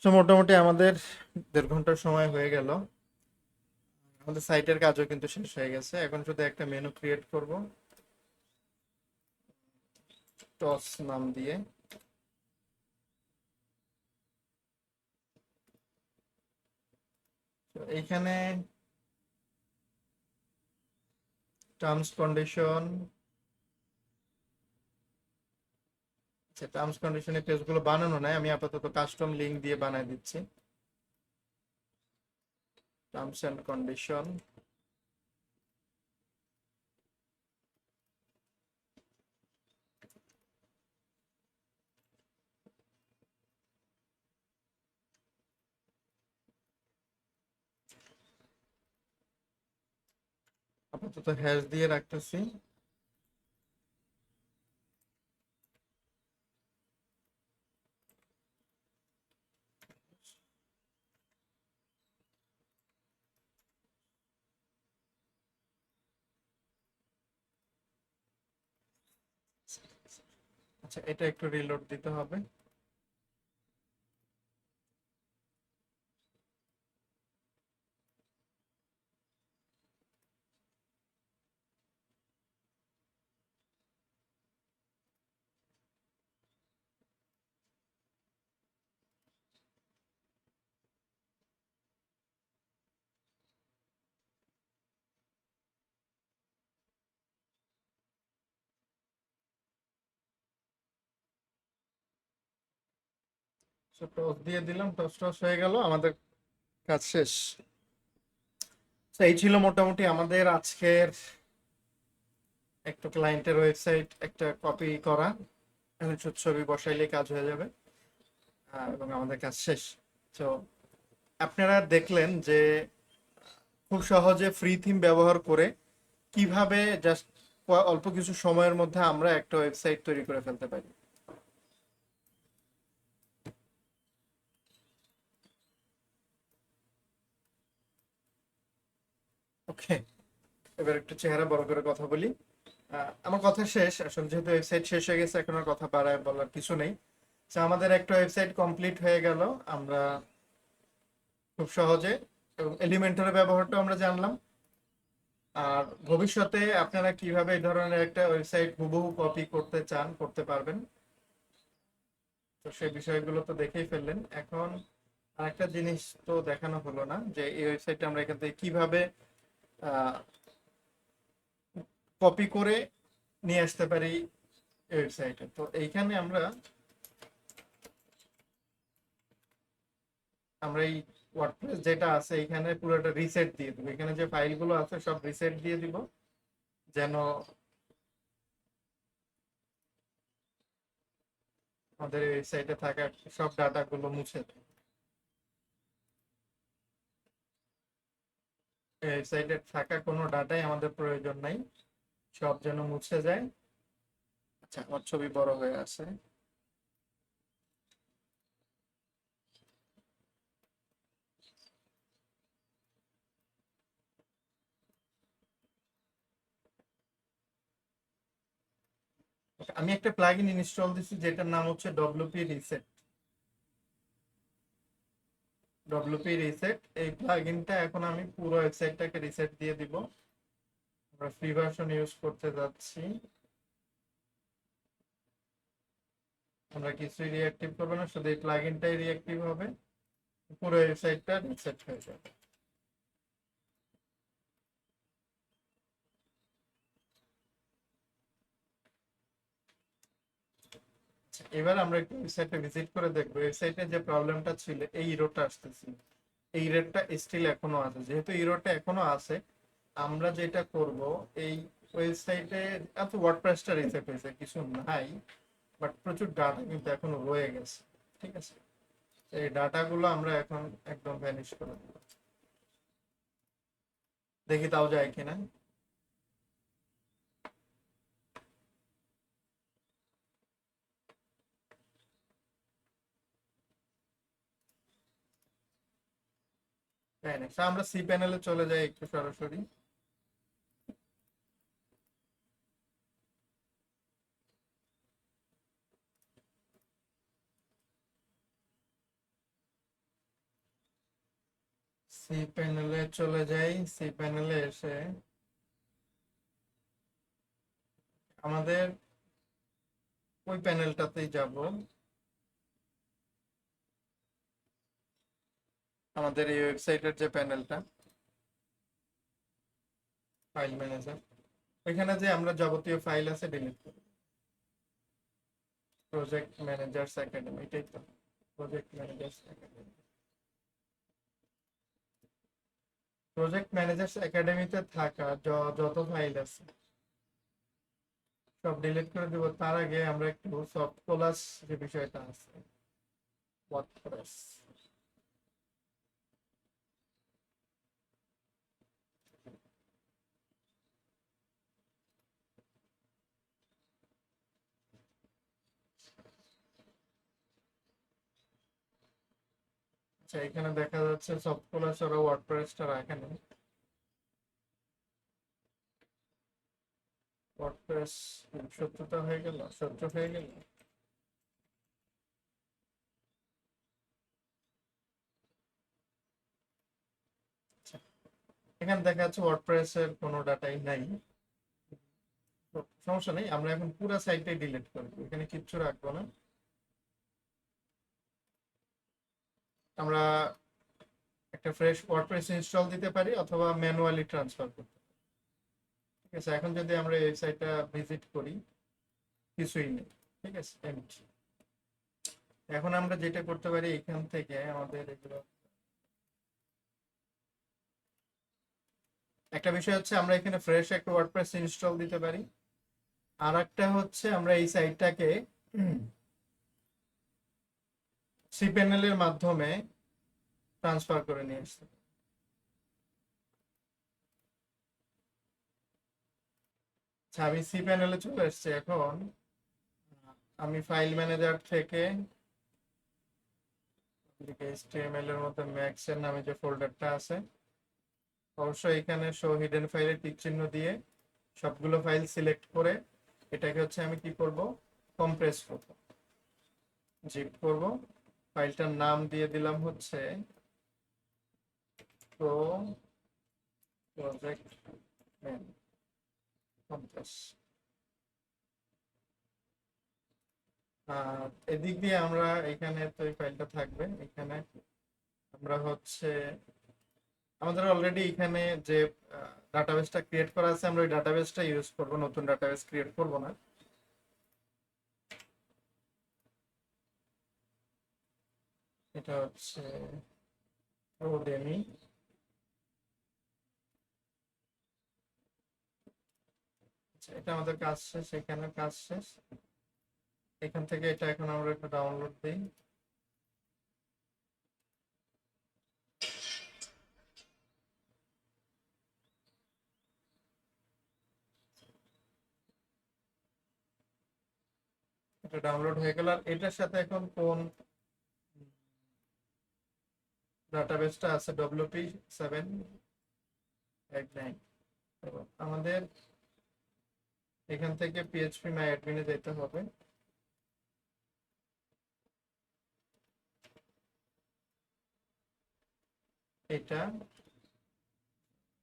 তো মোটামুটি আমাদের 1.5 ঘন্টার সময় হয়ে গেল। আমাদের সাইটের কাজও কিন্তু শেষ হয়ে গেছে, এখন শুধু একটা মেনু ক্রিয়েট করব টস নাম দিয়ে। তো এইখানে টার্মস কন্ডিশন, আচ্ছা টার্মস কন্ডিশনের পেজগুলো বানানো নাই, আমি আপাতত কাস্টম লিংক দিয়ে বানাই দিচ্ছি। টার্মস এন্ড কন্ডিশন, আপাতত হ্যাশ দিয়ে রাখতেছি। আচ্ছা এটা একটু রিলোড দিতে হবে। টস দিয়ে দিলাম, টস টস হয়ে গেল, আমাদের কাজ শেষ। তো এই ছিল মোটামুটি আমাদের আজকের একটা ক্লায়েন্টের ওয়েবসাইট একটা কপি করা। এখন শুধু ছবি বসাইলে কাজ হয়ে যাবে, এবং আমাদের কাজ শেষ। তো আপনারা দেখলেন যে খুব সহজে ফ্রি থিম ব্যবহার করে কিভাবে জাস্ট অল্প কিছু সময়ের মধ্যে আমরা একটা ওয়েবসাইট তৈরি করে ফেলতে পারি। ওকে, এবার একটু চেহারা বড় করে কথা বলি। আমার কথা শেষ আসলে, যেহেতু ওয়েবসাইট শেষ হয়ে গেছে এখন আর কথা বাড়ায় বলার কিছু নেই। তো আমাদের একটা ওয়েবসাইট কমপ্লিট হয়ে গেল, আমরা খুব সহজে, এবং এলিমেন্টরের ব্যবহারটা আমরা জানলাম। আর ভবিষ্যতে আপনারা কিভাবে এই ধরনের একটা ওয়েবসাইট হুবহু কপি করতে চান করতে পারবেন, তো সেই বিষয়গুলো তো দেখেই ফেললেন। এখন আরেকটা জিনিস তো দেখানো হলো না, যে এই ওয়েবসাইটটা আমরা এখান থেকে কিভাবে কপি করে নিয়ে আসতে পারি ওয়েবসাইটে। তো এইখানে আমরা আমরা এই ওয়ার্ডপ্রেস যেটা আছে এখানে পুরোটা রিসেট দিয়ে দিব, এখানে যে ফাইলগুলো আছে সব রিসেট দিয়ে দিব, যেন আমাদের ওয়েবসাইটে থাকা সব ডাটাগুলো মুছে দেয়। ওয়েবসাইটে থাকা কোনো ডাটাই আমাদের প্রয়োজন নাই, সব যেন মুছে যায়। আচ্ছা, আমার ছবি বড় হয়ে আছে। আমি একটা প্লাগইন ইনস্টল দিছি যেটার নাম হচ্ছে ডব্লিউপি রিসেট। এই প্লাগইনটা এখন আমি পুরো ওয়েবসাইটটাকে রিসেট দিয়ে দিব। আমরা ফ্রি ভার্সন ইউজ করতে যাচ্ছি। আমরা কিছুই রিঅ্যাক্টিভ করবো না, শুধু এই প্লাগইনটাই রিঅ্যাক্টিভ হবে, পুরো ওয়েবসাইটটা রিসেট হয়ে যাবে। আচ্ছা, এবার আমরা একটু ওয়েবসাইটে ভিজিট করে দেখবো ওয়েবসাইটে যে প্রবলেমটা ছিল, এই ইরোরটা আসতেছিল। এই ইরোরটা স্টিল এখনো আছে। যেহেতু ইরোরটা এখনো আছে, আমরা যেটা করব, এই ওয়েবসাইটে এত ওয়ার্ডপ্রেসটা রিসেট হয়েছে কিছু নাই, বাট প্রচুর ডাটা কিন্তু এখনো রয়ে গেছে। ঠিক আছে, এই ডাটাগুলো আমরা এখন একদম ভ্যানিশ করে দেবো। দেখি তাও যায় কিনা। তাই না, আমরা সি প্যানেলে চলে যাই একটু সরাসরি। সি প্যানেলে চলে যাই, সি প্যানেলে এসে আমাদের ওই প্যানেলটাতেই যাব, আমাদের এই ওয়েবসাইটের যে প্যানেলটা, ফাইল ম্যানেজার। ওইখানে যে আমরা যাবতীয় ফাইল আছে ডিলিট করি। প্রজেক্ট ম্যানেজার্স একাডেমি, এটাই তো। Project managers academy, project managers একাডেমিতে থাকা যত ফাইল আছে সব ডিলিট করে দিব। তার আগে আমরা একটু সফট কোলাস যে বিষয়টা আছে, ওয়ার্ডপ্রেস। আচ্ছা, এখানে দেখা যাচ্ছে সফট কোলাস ওরা ওয়ার্ডপ্রেসটা রাখে না। ওয়ার্ডপ্রেস 70টা হয়ে গেল, 70 হয়ে গেল। আচ্ছা, এখানে দেখা যাচ্ছে ওয়ার্ডপ্রেস এর কোনো ডাটাই নাই। তো সমস্যা নেই, আমরা এখন পুরো সাইটটাই ডিলিট করবো, এখানে কিচ্ছু রাখবো না। আমরা একটা ফ্রেশ ওয়ার্ডপ্রেস ইনস্টল দিতে পারি অথবা ম্যানুয়ালি ট্রান্সফার করতে পারি। ঠিক আছে, এখন যদি আমরা এই সাইটটা ভিজিট করি, কিছুই নেই। ঠিক আছে, empty। এখন আমরা যেটা করতে পারি, এখান থেকে আমাদের এগুলো, একটা বিষয় হচ্ছে আমরা এখানে ফ্রেশ একটা ওয়ার্ডপ্রেস ইনস্টল দিতে পারি। আর একটা হচ্ছে আমরা এই সাইটটাকে সি প্যানেলের মাধ্যমে ট্রান্সফার করে নিয়ে আসতে পারি। আচ্ছা, আমি সি প্যানেলে চলে এসেছি এখন। আমি ফাইল ম্যানেজার থেকে এইচটিএমএল এর মধ্যে ম্যাক্স এর নামে যে ফোল্ডারটা আছে, অবশ্যই এখানে শো হিডেন ফাইলে টিক চিহ্ন দিয়ে সবগুলো ফাইল সিলেক্ট করে এটাকে হচ্ছে আমি কি করব, কম্প্রেস করব, জিপ করব। ফাইলটার নাম দিয়ে দিলাম হচ্ছে প্রো প্রজেক্ট ম্যান কম্প্রেস। আর এদিক দিয়ে আমরা এখানে তো এই ফাইলটা থাকবে, এখানে আমরা হচ্ছে আমাদের অলরেডি এখানে যে ডাটাবেসটা ক্রিয়েট করা আছে, আমরা ওই ডাটাবেসটা ইউজ করব, নতুন ডাটাবেস ক্রিয়েট করব না। এটা হচ্ছে প্রোডেমি। আচ্ছা, এটা আমাদের কাজ শেষ, এখানে কাজ শেষ। এখান থেকে এটা এখন আমরা একটু ডাউনলোড দিই। এটা ডাউনলোড হয়ে গেল। আর এটার সাথে এখন কোন ডাটাবেসটা আছে, WP719। আমাদের এখান থেকে পিএইচপি মাই অ্যাডমিনে যেতে হবে। এটা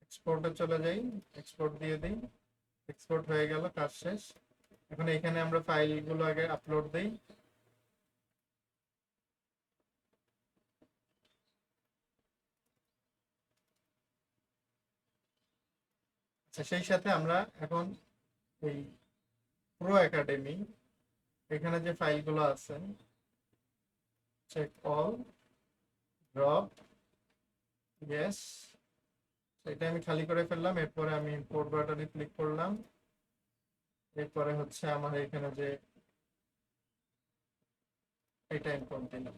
এক্সপোর্টে চলে যাই, এক্সপোর্ট দিয়ে দিই, এক্সপোর্ট হয়ে গেল, কাজ শেষ। এখন এখানে আমরা ফাইলগুলো আগে আপলোড দিই। আচ্ছা, সেই সাথে আমরা এখন এই প্রো একাডেমি এখানে যে ফাইলগুলো আছে, চেক অল, ড্রপ, ইয়েস, এটা আমি খালি করে ফেললাম। এরপরে আমি ইম্পোর্ট বাটনে ক্লিক করলাম। এরপরে হচ্ছে আমার এখানে যে এটা ইম্পোর্ট দিলাম।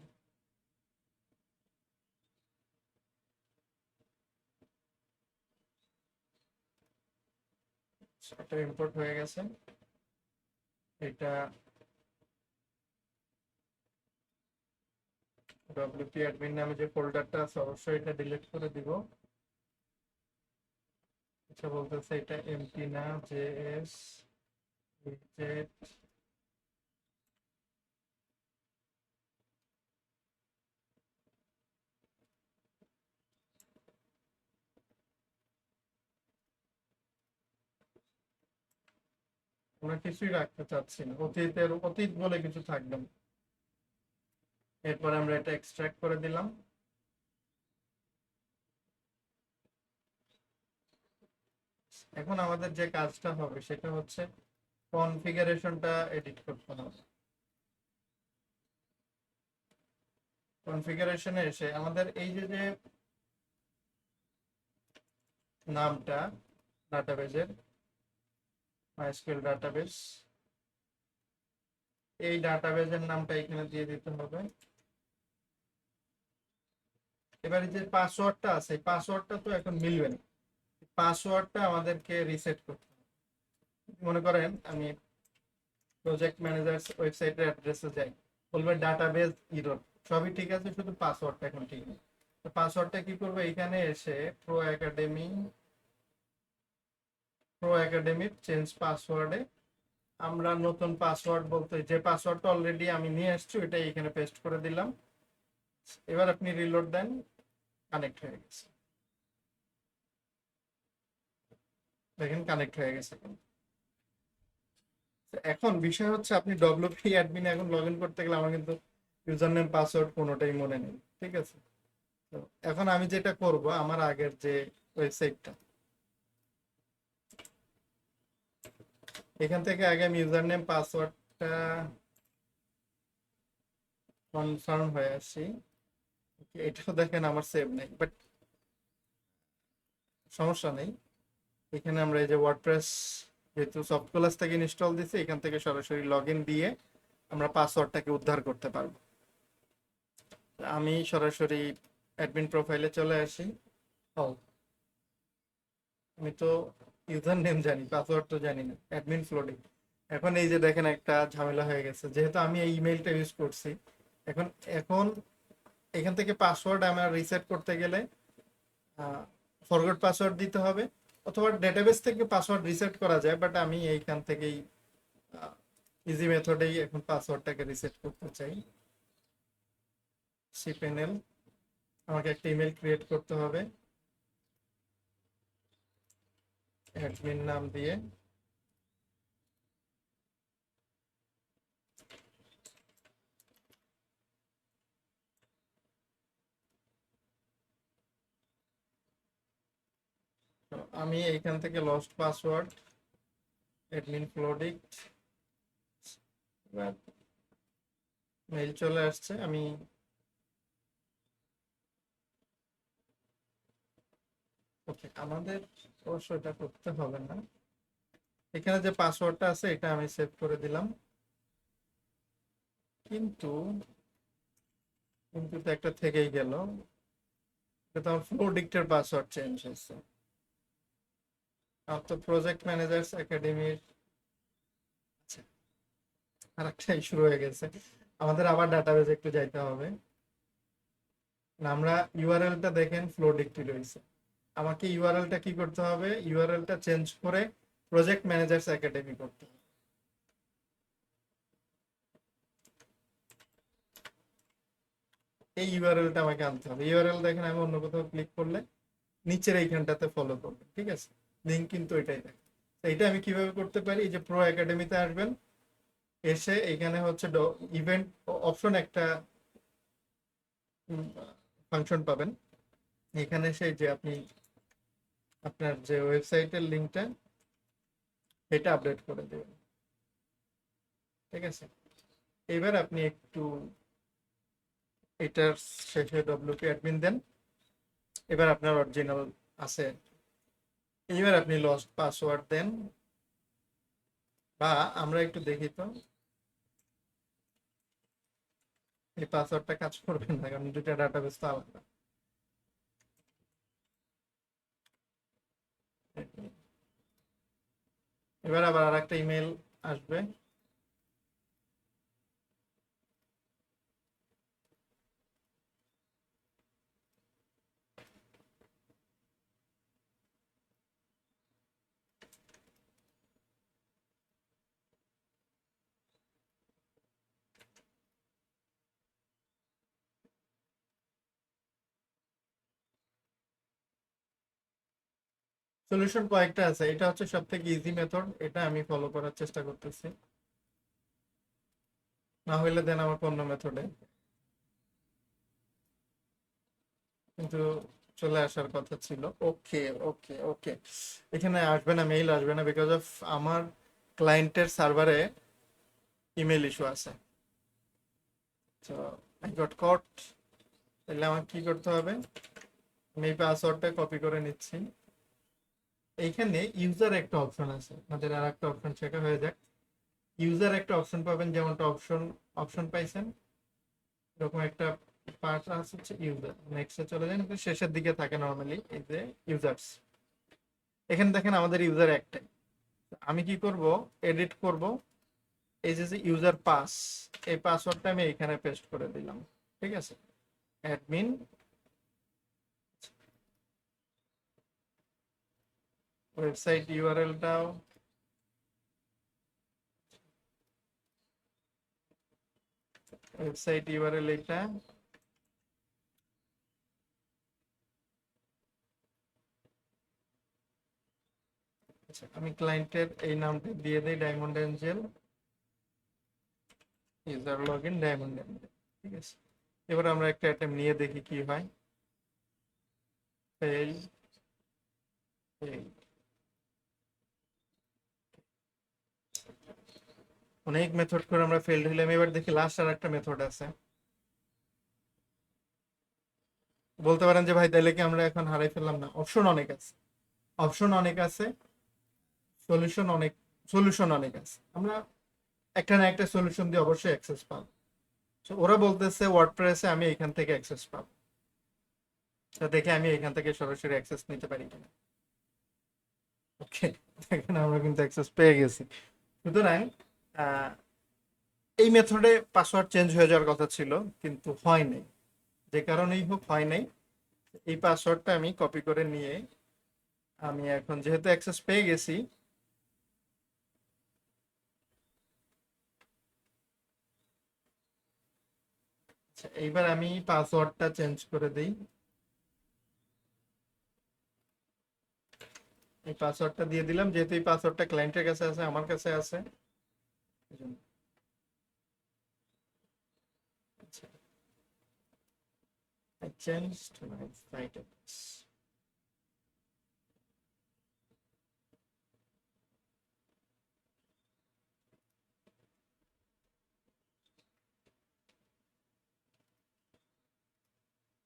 এটা ইম্পোর্ট হয়ে গেছে। এটা ডব্লিউপি অ্যাডমিন নামে যে ফোল্ডারটা আছে অবশ্যই এটা ডিলিট করে দিব। আচ্ছা, বলতেছে এটা এমটি না, জেএস উইজেট। আমরা কিছুই রাখতে চাচ্ছি না, অতীত বলে কিছু থাকবে না। এরপর আমরা এটা এক্সট্রাক্ট করে দিলাম। এখন আমাদের যে কাজটা হবে সেটা হচ্ছে কনফিগারেশনটা এডিট করতে হবে। কনফিগারেশনে এসে আমাদের এই যে যে নামটা ডাটাবেজের, মাইস্কুয়েল ডাটাবেস, এই ডাটাবেজের নামটা এখানে দিয়ে দিতে হবে। এবারে যে পাসওয়ার্ডটা আছে, পাসওয়ার্ডটা তো এখন মিলবে না, পাসওয়ার্ডটা আমাদেরকে রিসেট করতে হবে। মনে করেন আমি প্রজেক্ট ম্যানেজার ওয়েবসাইটের অ্যাড্রেসে যাই, বলবে ডাটাবেজ ইরর, সবই ঠিক আছে, শুধু পাসওয়ার্ডটা এখন ঠিক নেই। তো পাসওয়ার্ডটা কি করবো, এখানে এসে প্রো একাডেমির চেঞ্জ পাসওয়ার্ডে আমরা নতুন পাসওয়ার্ড বলতে যে পাসওয়ার্ডটা অলরেডি আমি নিয়ে এসেছি ওইটাই এখানে পেস্ট করে দিলাম। এবার আপনি রিলোড দেন, কানেক্ট হয়ে গেছে, দেখেন কানেক্ট হয়ে গেছে। এখন বিষয় হচ্ছে আপনি ডব্লিউপি অ্যাডমিন এখন লগ ইন করতে গেলে আমার কিন্তু ইউজার নেম পাসওয়ার্ড কোনোটাই মনে নেই, ঠিক আছে? তো এখন আমি যেটা করব, আমার আগের যে ওয়েবসাইটটা, এখান থেকে আগে আমি ইউজার নেম পাসওয়ার্ডটা কনফার্ম হয়ে আসি। এটাও দেখেন আমার সেভ নেই, বাট সমস্যা নেই। এখানে আমরা এই যে ওয়ার্ডপ্রেস যেহেতু সফট ক্লাস থেকে ইনস্টল দিছি, এখান থেকে সরাসরি লগ ইন দিয়ে আমরা পাসওয়ার্ডটাকে উদ্ধার করতে পারবো। আমি সরাসরি অ্যাডমিন প্রোফাইলে চলে আসি। ও, আমি তো ইউজার নেম জানি, পাসওয়ার্ড তো জানি না, অ্যাডমিন ফ্লোডিং। এখন এই যে দেখেন একটা ঝামেলা হয়ে গেছে, যেহেতু আমি এই ইমেইলটা ইউজ করছি। এখন এখন এখান থেকে পাসওয়ার্ড আমার রিসেট করতে গেলে ফরগট পাসওয়ার্ড দিতে হবে, অথবা ডেটাবেস থেকে পাসওয়ার্ড রিসেট করা যায়, বাট আমি এইখান থেকেই ইজি মেথডেই এখন পাসওয়ার্ডটাকে রিসেট করতে চাই। সিপ্যানেল, আমাকে একটা ইমেল ক্রিয়েট করতে হবে অ্যাডমিন নাম দিয়ে। তো আমি এইখান থেকে লস্ট পাসওয়ার্ড অ্যাডমিন ফ্লোডিক্ট, মেইল চলে আসছে। আমি ওকে, আমাদের অবশ্য এটা করতে হবে না, এখানে যে পাসওয়ার্ডটা আছে এটা আমি সেভ করে দিলাম। কিন্তু কিন্তু তো একটা থেকেই গেল, এটা তো আমার ফ্লোডিক্টের পাসওয়ার্ড চেঞ্জ হয়েছে। আর তো প্রজেক্ট ম্যানেজার্স একাডেমির, আর একটা ইস্যু রয়ে গেছে, আমাদের আবার ডাটাবেজে একটু যাইতে হবে। না, আমরা ইউআরএলটা দেখেন ফ্লো ডিক্টে রয়েছে, আমাকে ইউআরএলটা কি করতে হবে, ইউআরএলটা চেঞ্জ করে প্রজেক্ট ম্যানেজার্স একাডেমি করতে হবে। এই ইউআরএলটা আমাকে আনতে হবে। ইউআরএল দেখেন আমি অন্য কোথাও ক্লিক করলে নিচের এইখানটাতে ফলো করবেন, ঠিক আছে? লিঙ্ক কিন্তু এটাই দেখেন। তো এটা আমি কিভাবে করতে পারি, এই যে প্রো একাডেমিতে আসবেন, এসে এখানে হচ্ছে ইভেন্ট অপশন একটা ফাংশন পাবেন। এখানে সেই যে আপনি আপনার যে ওয়েবসাইটের লিঙ্কটা এটা আপডেট করে দেবেন, ঠিক আছে? এবার আপনি একটু এটার শেষে ডব্লিউপি অ্যাডমিন দেন। এবার আপনার অরিজিনাল আছে। এবার আপনি লস্ট পাসওয়ার্ড দেন, বা আমরা একটু দেখি তো এই পাসওয়ার্ডটা কাজ করবে না, কারণ দুটা ডাটাবেস তো আলাদা। এবার আবার আর একটা ইমেল আসবে। সলিউশন কয়েকটা আছে, এটা হচ্ছে সব থেকে ইজি মেথড, এটা আমি ফলো করার চেষ্টা করতেছি। না হইলে দেন আমাকে অন্য মেথডে, কিন্তু চলে আসার কথা ছিল। ওকে, ওকে, ওকে। এখানে আসবে না, মেইল আসবে না, বিকজ অফ আমার ক্লায়েন্টের সার্ভারে ইমেল ইস্যু আছে। তো আই গট কট। তাহলে আমার কি করতে হবে, আমি এই পাসওয়ার্ডটা কপি করে নিচ্ছি। এইখানে ইউজার একটা অপশন আছে, আমাদের আর একটা অপশন শেখা হয়ে যাক। ইউজার একটা অপশন পাবেন, যেমনটা অপশন অপশন পাইছেন এরকম একটা পার্ট আছে হচ্ছে ইউজার। নেক্সটে চলে যান, কিন্তু শেষের দিকে থাকে নরমালি এই যে ইউজার্স। এখানে দেখেন আমাদের ইউজার একটাই। আমি কি করব, এডিট করব। এই যে ইউজার পাস, এই পাসওয়ার্ডটা আমি এখানে পেস্ট করে দিলাম, ঠিক আছে? অ্যাডমিন, ওয়েবসাইট ইউআরএলটাও ওয়েবসাইট ইউআরএল এটা। আচ্ছা, আমি ক্লায়েন্টের এই নামটা দিয়ে দেই, diamond Angel, user login diamond Angel, ঠিক আছে? এবার আমরা একটা অ্যাটেম্প নিয়ে দেখি কি হয়। Fail, fail. অনেক মেথড করে আমরা ফেলড হইলাম। এবার দেখি লাস্ট আর একটা মেথড আছে। বলতে পারেন যে ভাই তাইলে কি আমরা এখন হারাই ফেললাম? না, অপশন অনেক আছে, অপশন অনেক আছে, সলিউশন অনেক, সলিউশন অনেক আছে। আমরা একটা না একটা সলিউশন দিয়ে অবশ্যই অ্যাক্সেস পাবো। So, ওরা বলতেছে ওয়ার্ডপ্রেসে আমি এখান থেকে অ্যাক্সেস পাবো। তো দেখে আমি এখান থেকে সরাসরি অ্যাক্সেস নিতে পারি কিনা। ওকে, দেখেন আমরা কিন্তু অ্যাক্সেস পেয়ে গেছি। সুতরাং আহ, এই মেথডে পাসওয়ার্ড চেঞ্জ হয়ে যাওয়ার কথা ছিল, কিন্তু হয় নাই। যে কারণেই হোক হয় নাই। এই পাসওয়ার্ডটা আমি কপি করে নিয়ে আমি এখন যেহেতু অ্যাক্সেস পেয়ে গেছি, আচ্ছা, এইবার আমি পাসওয়ার্ডটা চেঞ্জ করে দিই। এই পাসওয়ার্ডটা দিয়ে দিলাম, যেহেতু এই পাসওয়ার্ডটা ক্লায়েন্টের কাছে আছে, আমার কাছে আছে, এজন্য। আচ্ছা, I changed my site address.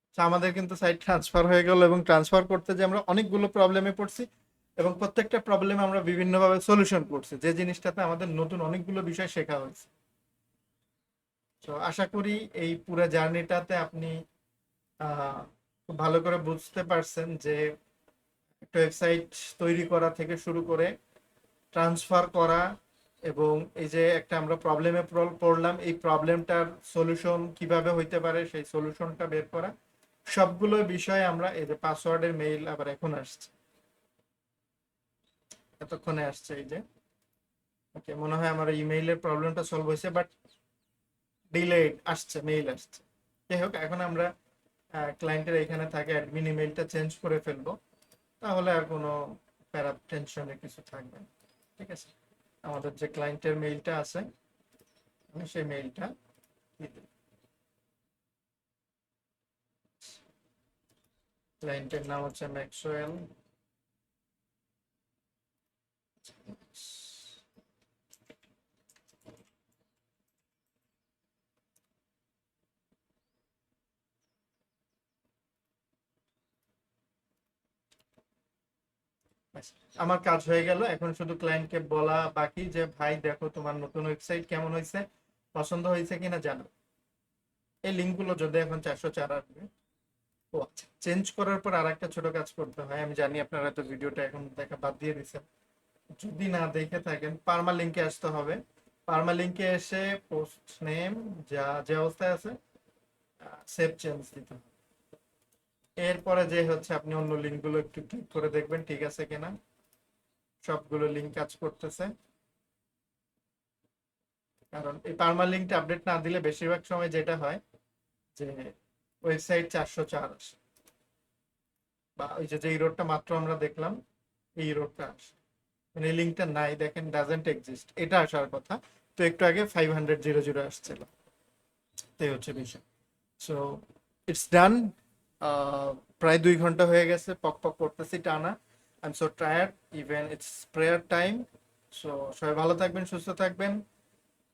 আচ্ছা, আমাদের কিন্তু সাইট ট্রান্সফার হয়ে গেল, এবং ট্রান্সফার করতে যে আমরা অনেকগুলো প্রবলেমে পড়ছি, এবং প্রত্যেকটা প্রবলেমে আমরা বিভিন্নভাবে সলিউশন করছি, যে জিনিসটাতে আমাদের নতুন অনেকগুলো বিষয় শেখা হয়েছে। তো আশা করি এই পুরো জার্নিটাতে আপনি খুব ভালো করে বুঝতে পারছেন যে একটা ওয়েবসাইট তৈরি করা থেকে শুরু করে ট্রান্সফার করা, এবং এই যে একটা আমরা প্রবলেমে পড়লাম, এই প্রবলেমটার সলিউশন কিভাবে হইতে পারে সেই সলিউশনটা বের করা, সবগুলো বিষয় আমরা এই যে পাসওয়ার্ডের মেইল আবার এখন আসছে, এতক্ষণে আসছে এই যে। ওকে, মনে হয় আমার ইমেইলের প্রবলেমটা সলভ হয়েছে, বাট ডিলেড আসছে, মেইল আসছে। যাই হোক, এখন আমরা ক্লায়েন্টের এখানে থাকে অ্যাডমিন ইমেইলটা চেঞ্জ করে ফেলবো, তাহলে আর কোনো প্যারা টেনশনের কিছু থাকবে না। ঠিক আছে, আমাদের যে ক্লায়েন্টের মেইলটা আছে আমি সেই মেইলটা দিয়ে দিই। ক্লায়েন্টের নাম হচ্ছে ম্যাক্সওয়েল। আমার কাজ হয়ে গেল, এখন শুধু ক্লায়েন্টকে বলা বাকি যে ভাই দেখো তোমার নতুন ওয়েবসাইট কেমন হয়েছে, পছন্দ হয়েছে কিনা জানো। এই লিঙ্কগুলো যদি এখন 404 আসবে। ও আচ্ছা, চেঞ্জ করার পর আর একটা ছোট কাজ করতে হয়, আমি জানি আপনারা তো ভিডিওটা এখন দেখা বাদ দিয়ে দিচ্ছেন, যদি না দেখে থাকেন পার্মা লিঙ্কে আসতে হবে। পার্মা লিঙ্কে এসে পোস্ট নেম যা যে অবস্থায় আছে সেভ চেঞ্জ দিতে হবে। এরপরে যে হচ্ছে আপনি অন্য লিঙ্কগুলো একটু ক্লিক করে দেখবেন ঠিক আছে কিনা, সবগুলো লিঙ্ক কাজ করতেছে। কারণ এই পার্মা লিঙ্কটা আপডেট না দিলে বেশিরভাগ সময় যেটা হয় যে ওয়েবসাইট 404 আসে, বা ওই যে রোডটা মাত্র আমরা দেখলাম এই রোডটা আসে, মানে এই লিঙ্কটা নাই, দেখেন ডাজেন্ট এক্সিস্ট, এটা আসার কথা। তো একটু আগে 500 আসছিল, তাই হচ্ছে বিষয়। সো ইটস ডান। প্রায় 2 ঘন্টা হয়ে গেছে, পক পক করতেছি টানা। I am so tired, even it's prayer time. So সবাই ভালো থাকবেন, সুস্থ থাকবেন।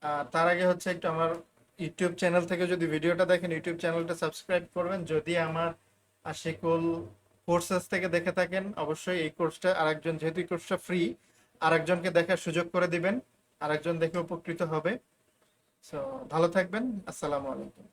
আর তার আগে হচ্ছে একটু আমার ইউটিউব চ্যানেল থেকে যদি ভিডিওটা দেখেন, ইউটিউব চ্যানেলটা সাবস্ক্রাইব করবেন। যদি আমার আশিকুল কোর্সেস থেকে দেখে থাকেন, অবশ্যই এই কোর্সটা আরেকজন, যেহেতু এই কোর্সটা ফ্রি, আরেকজনকে দেখার সুযোগ করে দিবেন, আরেকজন দেখে উপকৃত হবে। সো ভালো থাকবেন, আসসালামু আলাইকুম।